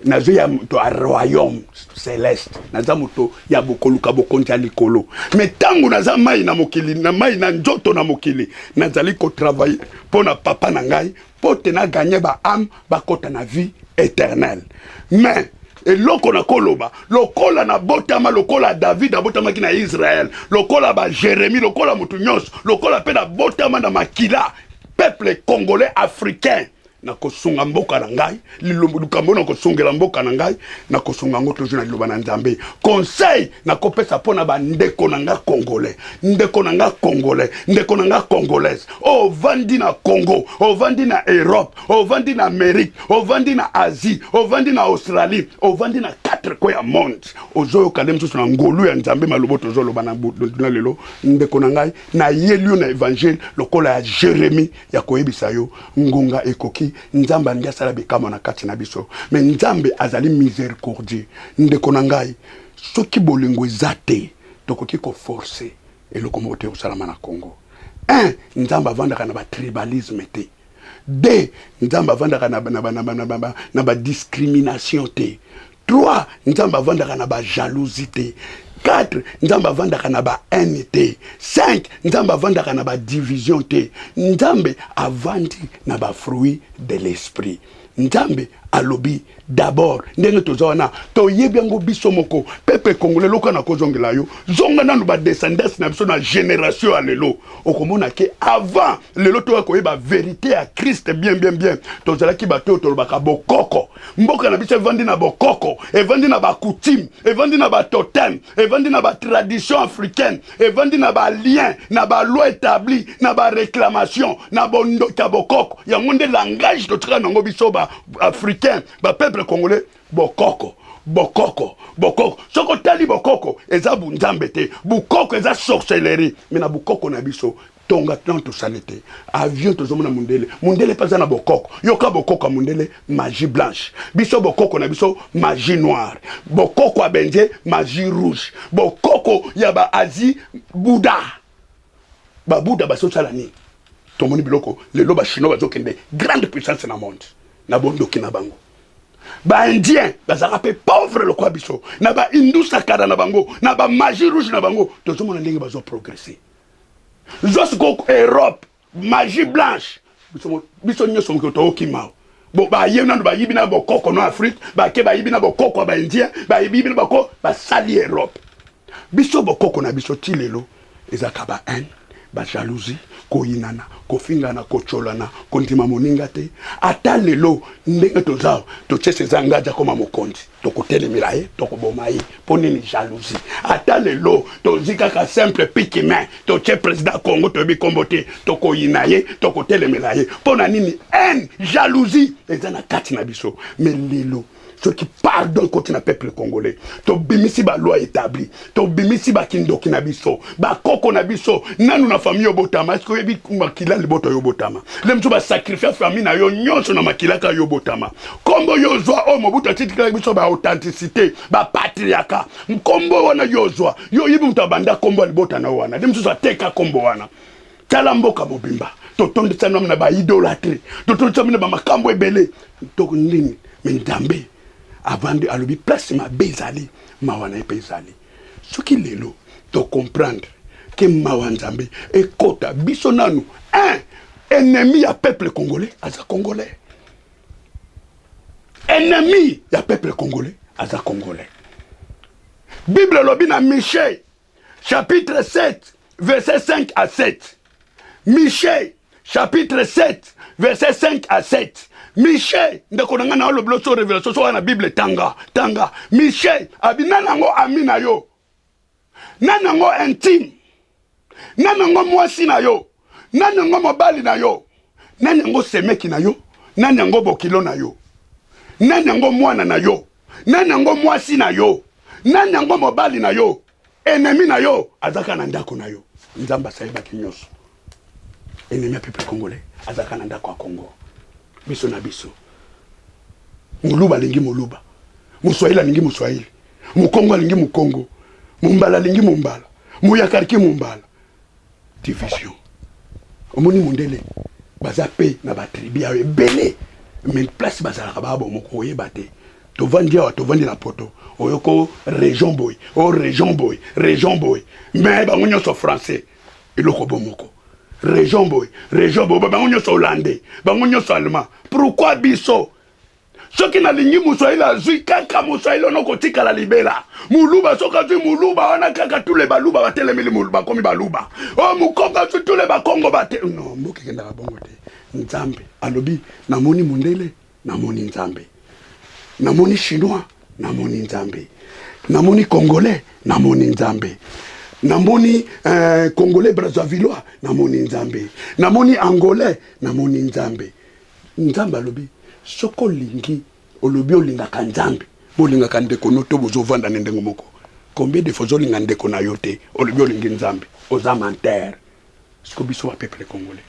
Nazo ya to a royaume céleste naza moto ya bokoluka bokonja likolo mais tangu naza mai na mokili na mai na njoto na mokili nazali ko travailler pona papa na ngai pote na gagner ba âme ba kota na vie éternelle mais eloko na koloba lokola na botama lokola David abotama ki na Israël lokola ba Jérémie lokola mutu nyos lokola pe na botama na makila peuple congolais africain na kosunga mboka na ngai likambo na kosungela mboka na ngai na kosunga ngo toujours na liloba na nzambe conseil na kopesa pona ba ndeko na nga congolais ndeko na nga congolais ndeko na nga congolaise o vandi na Congo o vandi na Europe o vandi na Amérique o vandi na Asie o vandi na Australie o vandi na 4 ko ya monde ozoyo kalem so na ngolu ya nzambe malobo tozolo bana na lelo ndeko na ngai na yelio na évangile lokola ya Jérémie ya koyebisa yo ngunga ekoki nzambe andi asala bikama na kati na biso mais nzambe azali miséricordieux ndeko na ngai soki bolingo ezate tokoki ko forcer eloko mote osalama na Congo. 1 nzambe avandaka na ba tribalisme te. 2 nzambe avandaka na ba discrimination te. 3 nzambe avandaka na ba jalousie te. 4 nzambe avandaka na ba haine te. 5 nzambe avandaka na ba division te. Nzambe avandi na ba fruit de l'esprit. Nzambe alobi d'abord ndenge tozawana to yebiango biso moko peuple congolais loka na kozongela yo zonga nanu ba descendance na biso na génération alelo okomona ke avant lelo to akoyeba vérité à Christ bien tozala ki bato tolobaka bokoko mboka na biso evandi na bokoko evandi na ba coutume evandi na ba totem evandi na ba tradition africaine evandi na ba lien na ba loi établie na ba réclamation na bondo ka bokoko ya ngonde langage to tra nango biso ba africain ba peuple congolais bokoko soko tali bokoko eza bunzambe te bokoko eza sorcellerie mais na bokoko na biso tonga tanto salete avion tozomona mundele paza na bokoko yoka bokoko mundele magie blanche biso bokoko na biso magie noire bokoko abenje magie rouge bokoko ya ba Asie Bouddha ba Bouddha baso salani tomoni biloko lelo ba chinois bazokende grande puissance na monde na bondo kina bango ba indien bazaka pe pauvre le kwa biso na ba hindu sakara na bango na ba magie rouge na bango tozomona ndenge bazo progresser jusqu'au Europe magie blanche biso nyoso ngoto okimao bo ba yena no ba yibina bokoko no Afrique ba ke ba yibina bokoko ba indien ba yibina bokoko ba sali Europe biso bokoko na biso tilelo ezaka ba haine ba jalousie koyinana kofingana kocholana kontima moninga te ata lelo ndenge tozao tochese zangaja koma mokonzi tokotelemela ye tokoboma ye ponini jalousie ata lelo tozika ka simple pikime toche président Congo tobi kombote tokoyina ye tokotelemela ye pona nini haine jalousie ezana kati na biso mais lelo ceux qui pardonnent contre le peuple congolais. To bimisi ba loi établie. To bimisi ba kindoki na biso. Ba koko na biso. Nanu na famille obotama. Est-ce que yebi makila liboto yobotama. Lemso ba sacrifier famille na yo nyonso na makila ka yobotama. Kombo yozwa o mobuta titika biso ba authenticité, ba patriarcat. Kombo wana yozwa. Yo yibi mtabanda kombo libota na wana. Lemso sa teka kombo wana. tala mboka mobimba totonde sana na ba idolâtrie totonde sana na ba makambo ebele to nini mais Nzambe avant alobi place ma bezali mawana ezali soki lelo to comprendre que mawa Nzambe ekota biso nanu un ennemi ya peuple congolais aza congolais ennemi ya peuple congolais aza congolais Bible lobi na Michée chapitre 7 verset 5 à 7 Michée chapitre 7 verset 5 à 7 Michée ndeko nanga na lo bloso révélation so na Bible tanga Michée abina nango amina yo nanango intime nanango mwasi na yo nanango mobali na yo nanango semeki na yo nanango bokilo na yo nanango mwana na yo nanango mwasi na yo nanango mobali na yo ennemi na yo azaka na ndako na yo Nzamba sayeba kinyoso ennemi ya peuple congolais azaka na ndako ya Congo biso na biso muluba lingi muluba muswahili lingi muswahili mukongo lingi mukongo mumbala lingi mumbala muyakariki mumbala division omoni mundele baza pe na ba tribu ya ebele mais place bazalaka babo moko oyeba te tovandi awa tovandi na poto oyoko région boy région boy mais bango nyonso français eloko bomoko région boy bango nyonso hollandais bango nyonso allemand pourquoi biso soki na lingi muswahili azwi kaka muswahili ono kotika la libela muluba soki azwi muluba wana kaka tule baluba batelemeli muluba komi baluba o mukongo azwi tule bakongo bate non mboki kendaka bongo te Nzambe alobi namoni mundele namoni Nzambe namoni chinois namoni Nzambe namoni congolais namoni Nzambe namoni congolais brazzavillois namoni Nzambe namoni angolais namoni Nzambe Nzambe alobi soko lingi olobi olingaka Nzambe bolingaka ndeko noto bozovanda ndengo moko combien de fois olinga ndeko na yote olobi olingi Nzambe oza menteur siko biso wa peuple congolais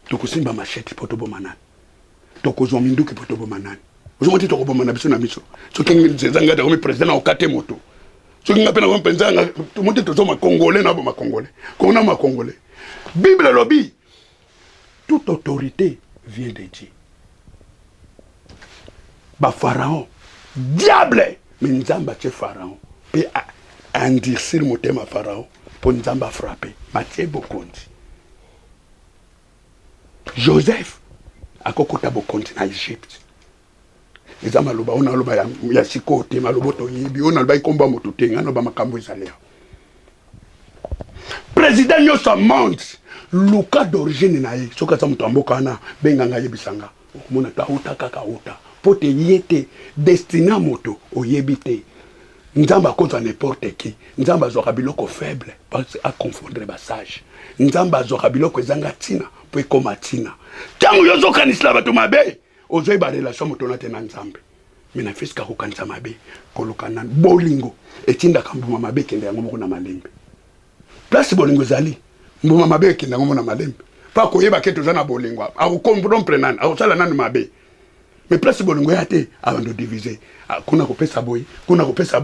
tokosimba machete poto bomanani tokozwa minduki poto bomanani ozomoti tokobomana biso na biso soki nzanga da komi président na okate moto soki nga pe na komi penzanga tomonte tozoma congolais na boma congolais kona ma congolais Bible lobi toute autorité vient de Dieu ba pharaon diable mais Nzamba tche pharaon pe endurcir motema pharaon pour Nzamba frapper Matie bokonzi Joseph akokota bokonzi na Egypte Nzamba loba ona loba ya sikote maloboto yibi ona loba ikomba moto tenga no ba makambo ezalea président nyoso monde luka d'origine na ye soka sa moto mboka na benganga yebisanga mona ta uta kaka uta pote yete destina moto oyebite Nzamba konza n'importe qui Nzamba zoka biloko faible parce à confondre ba sage Nzamba zoka biloko ezanga tina po ekoma tina tango yozo kanisla bato mabe ozoyi ba relation moto na tena Nzambe mina fiska ko kanisa mabe kolokana bolingo etinda kambuma mabe kende yango moko na malembe place bolingo zali mbuma mabe kende yango na malembe pa koyeba ke tozana bolingo a ko comprendre nan a sala nan mabe mais place bolingo yate avant de diviser kuna kopesa boy kuna kopesa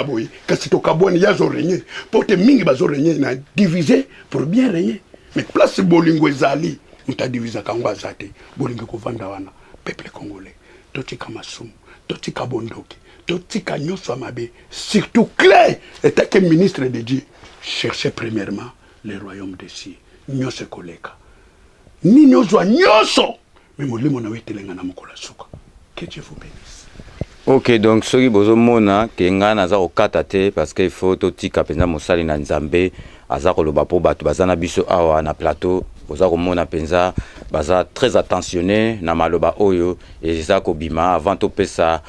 boy kasi to kaboni ya zo régner porte mingi bazo régner na diviser pour bien régner mais place bolingo ezali muta diviser kango azate bolingo ko vanda wana peuple congolais totika masumu totika bondoki totika nyoso mabe surtout clé était que ministre de Dieu cherchait premièrement le royaume des cieux nyoso koleka ni nyoso nyoso mais molimo na wetelenga na mokola suka que Dieu vous bénisse. Ok, donc soki bozomona ke nga naza kokata te parce que il faut totika penza mosali na Nzambe aza koloba po bato baza na biso awa na plateau boza komona penza baza très attentionné na maloba oyo eza kobima avant topesa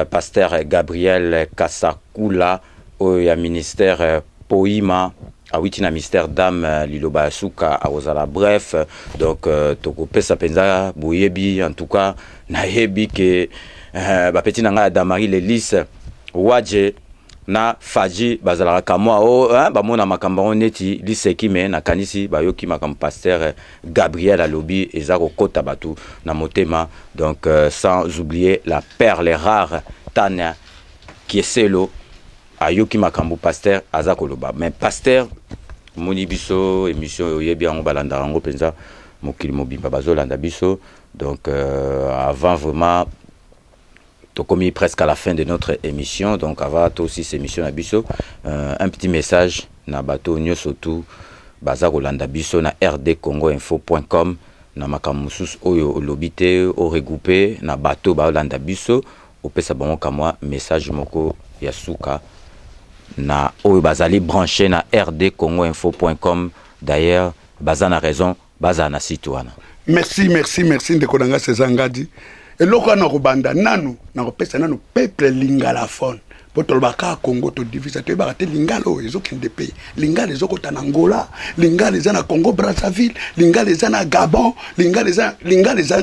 pasteur Gabriel Kasakula oyo ya ministère Poima awiti na ministère d'âme liloba suka awozala bref donc tokopesa penza boyebi en tout cas na yebi ke ba petit nanga Damari Lelis waje na faji bazala kamwa o ba mona makamba neti liseki me na kanisi ba yoki makam pasteur Gabriel alobi ezako kota batu na motema donc sans oublier la perle rare Tania qui est selo ayoki makambo pasteur azakoloba mais pasteur moni biso émission yebi en balanda en penza mokili mobimba bazolanda biso. Donc avant vraiment commis presque à la fin de notre émission, donc avant aussi cette émission à biso, un petit message na bato nyosotu baza kolanda biso na rdcongoinfo.com na makamusus oyo lobité o regroupé na bato ba olanda biso opesa bango kamwa message moko ya suka na oyo bazali branché na rdcongoinfo.com. D'ailleurs baza na raison baza na site wana. Merci ndeko nanga Sezangadi. Eloko na kobanda nanu na kopesa nanu peuple lingalaphone poto baka Congo to divisa to ba te lingalo ezokende pe lingalo ezokota na Angola, lingalo ezana Congo Brazzaville, lingalo ezana Gabon, lingalo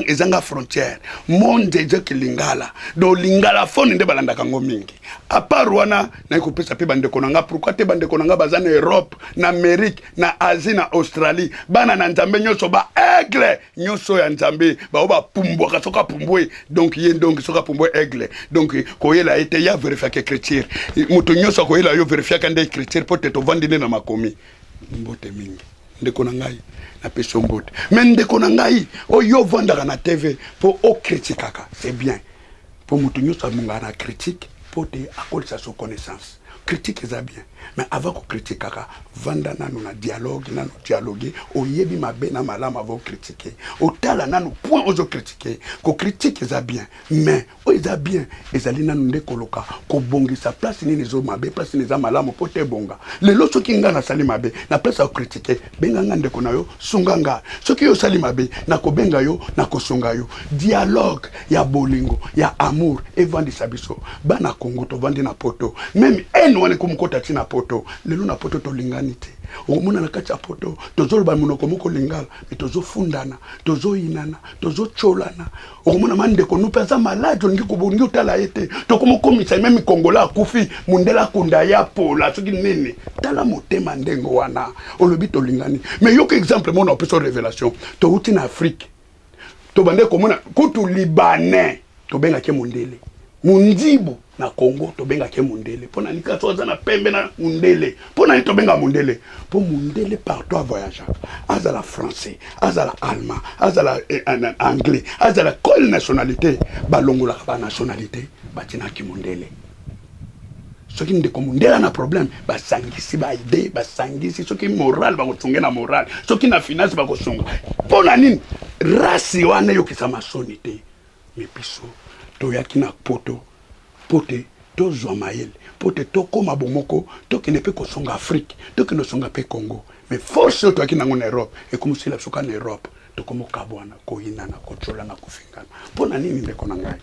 ezanga frontière monde ezoki lingala do lingalaphone nde balanda kango mingi a part wana na kopesa pe bande konanga. Pourquoi te bande konanga bazana Europe na Amérique na Asie na Australie bana na nzambe nyoso ba aigle nyoso ya nzambe ba pumbwa kasoka pumbwe donc yé donc soka pumbwe aigle donc koyela été ya vérifier que chrétien muto nyoso koyela yo vérifier kande chrétien pote to vandine na makomi mbote mingi ndeko na ngai na peso mbote mais ndeko na ngai o yo vanda na TV pour o critiquaka c'est bien pour muto nyoso munga na critique pote akoli sa connaissance critique est bien mais avant qu'on critique vanda nanu na dialogue o yebi mabe na malama avant critiquer o tala nanu point ozo critiquer ko critique est bien mais o est bien ezali nanu nde koloka ko bongi sa place ni les mabe place ni za malama pote bonga le lo soki nga na sali mabe na place à critiquer benga ngande ko na yo sunganga soki yo sali mabe na ko benga yo na ko sunga yo dialogue ya bolingo ya amour et vandi sabiso bana Congo to vandi na poto même en wane kumukota tina poto lelo na poto to linganite omona na kati ya poto tozoloba monoko moko lingala mais tozo fundana tozo inana tozo cholana omona mande ko nous pesa malade ngi ko bongi utala ete to komo komisa même kongola akufi mundela kunda ya pola soki nene tala motema ndengo wana olobi to lingani mais yo que exemple mon opération révélation to uti na Afrique to bande komona kutu libanais to benga ke mundele mundibu na Congo to benga ke mundele pona nika toza na pembe na mundele pona to benga mundele po mundele partout à voyager azala français azala allemand azala anglais azala quelle nationalité balongola ba nationalité batina ki mundele soki ndeko mundela na problème basangisi ba idée basangisi soki moral ba kotunga na moral soki na finance ba kosunga pona nini race wana yo kisama sonité mais biso to yakina poto pote to Zomael pote to koma bomoko to qui ne peut que songa Afrique to qui ne songa pe Congo mais force to qui na en Europe et comme si la soka en Europe to comme kabwana ko inana ko chola na kufingana pona nini ndeko na ngai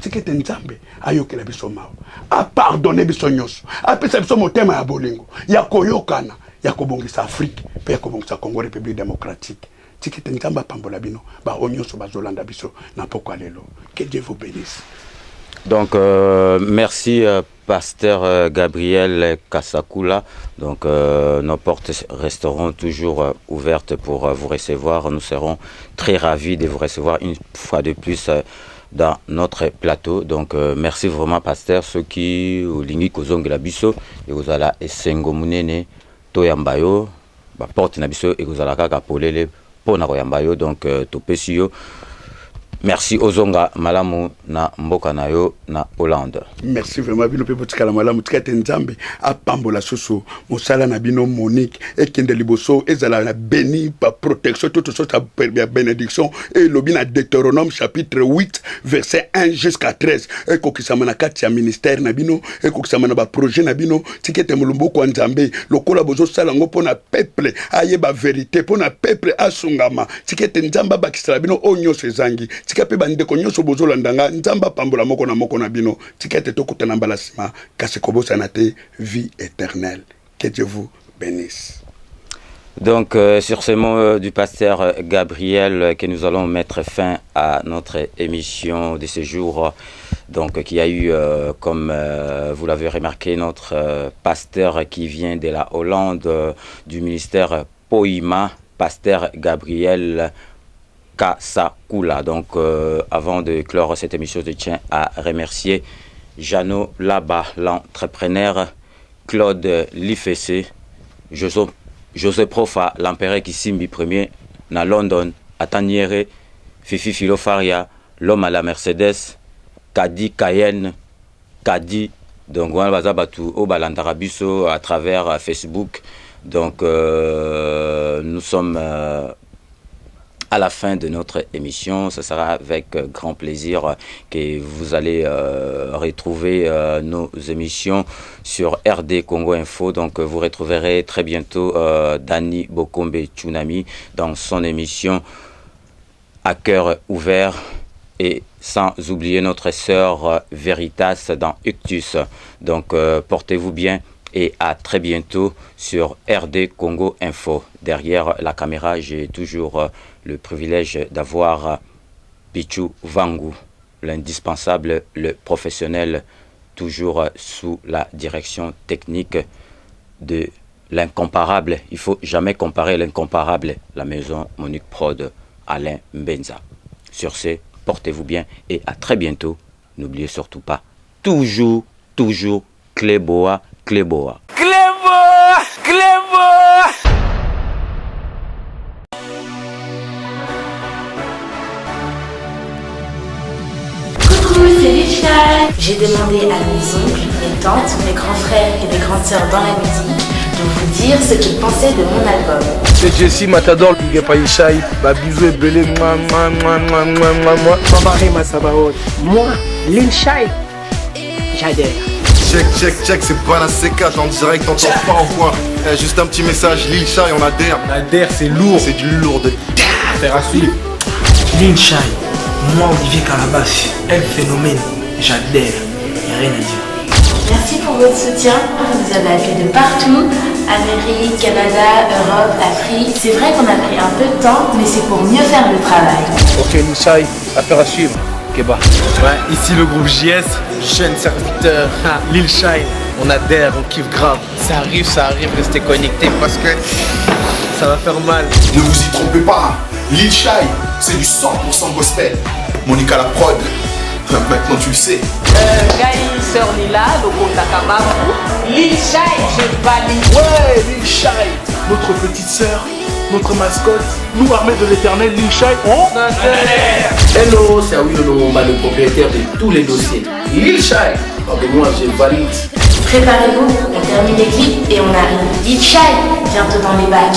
tikete nzambe ayokela biso mawo a pardonner biso nyoso a pesa biso motema ya bolingo ya koyokana ya kobongisa Afrique pe ya kobongisa Congo République démocratique tikete nzamba pambola bino ba onyoso bazolanda biso na poko lelo. Que Dieu vous bénisse. Donc merci pasteur Gabriel Kasakula. Donc nos portes resteront toujours ouvertes pour vous recevoir. Nous serons très ravis de vous recevoir une fois de plus dans notre plateau. Donc merci vraiment pasteur. Ceux qui lingi kozonge la biso et vous allez esengo munene toyambayo ba porte na biso et vous allez kaka polele pona koyambayo. Donc topesio. Merci Ozonga malamu na mboka na yo na Hollande. Merci vraiment bino pe botika la malamu tikate nzambe apambola soso mosala na bino Monique et kende liboso ezala na béni pa protection toute chose ta bénédiction et lobina Deutéronome chapitre 8 verset 1 jusqu'à 13 et kokisama na kati ya ministère na bino et kokisama na ba projet na bino tikete mulumbu kwa nzambe lokola bozo sala ngo pona peuple ayeba vérité pona peuple asungama tikete nzamba bakisala bino onyo sezangi tikape bande konyoso bozolandanga nzamba pambola moko na bino tikete tokutana mbala sima kasi kobosana te vie éternelle. Que Dieu vous bénisse. Donc sur ce mot du pasteur Gabriel que nous allons mettre fin à notre émission de ce jour, donc qui a eu comme vous l'avez remarqué notre pasteur qui vient de la Hollande du ministère Poima, pasteur Gabriel Kasakula. Donc avant de clore cette émission, je tiens à remercier Jeannot Laba, l'entrepreneur, Claude Lifessé, Joso José Profa, l'empereur Kisimbi Ier, na London, Ataniere, Fifi Filofaria, l'homme à la Mercedes, Kadi Cayenne, Kadi, donc on va au Balandarabiso à travers Facebook. Donc nous sommes à la fin de notre émission. Ce sera avec grand plaisir que vous allez retrouver nos émissions sur RD Congo Info. Donc vous retrouverez très bientôt Dani Bokombe Tsunami dans son émission À cœur ouvert, et sans oublier notre sœur Veritas dans Uctus. Donc portez-vous bien et à très bientôt sur RD Congo Info. Derrière la caméra, j'ai toujours le privilège d'avoir Pichu Vangu, l'indispensable, le professionnel, toujours sous la direction technique de l'incomparable. Il ne faut jamais comparer l'incomparable, la maison Monique Prod, Alain Mbenza. Sur ce, portez-vous bien et à très bientôt. N'oubliez surtout pas, toujours Cléboa, Cléboa. Cléboa, Cléboa. Coucou, c'est Lichai. J'ai demandé à mes oncles, mes tantes, mes grands frères et mes grandes sœurs dans la musique de vous dire ce qu'ils pensaient de mon album. C'est Jessie Matador, Guépa Lichai, bisous et belé, moi. Maman Masabaot. Moi, Lichai, j'adhère. Check, c'est pas la C4 en direct, t'entends pas ou quoi? Juste un petit message, Lichai, on adhère. On adhère, c'est lourd. C'est du lourd de Faire à suivre. Lichai, moi Olivier Calabas, un phénomène, j'adhère, y'a rien à dire. Merci pour votre soutien. Vous avez appelé de partout. Amérique, Canada, Europe, Afrique. C'est vrai qu'on a pris un peu de temps, mais c'est pour mieux faire le travail. Ok, Lichai, affaire à suivre. Keba. Ouais, ici le groupe JS, jeune serviteur, Lil Shine, on adhère, on kiffe grave. Ça arrive, restez connectés parce que ça va faire mal. Ne vous y trompez pas, Lil Shai, c'est du 100% gospel. Monique à la prod, maintenant tu le sais. Gai, sœur Lila, Loko Takamabu, Lil Shai, je valide. Ouais, Lil Shai, notre petite sœur, notre mascotte, nous armés de l'éternel Lil Shai, on adhère. Hello, c'est Awi Lolomba, le propriétaire de tous les dossiers. Lil Shai, moi je valide. Préparez-vous, on termine les clips et on arrive. Lil Shai, bientôt dans les bacs.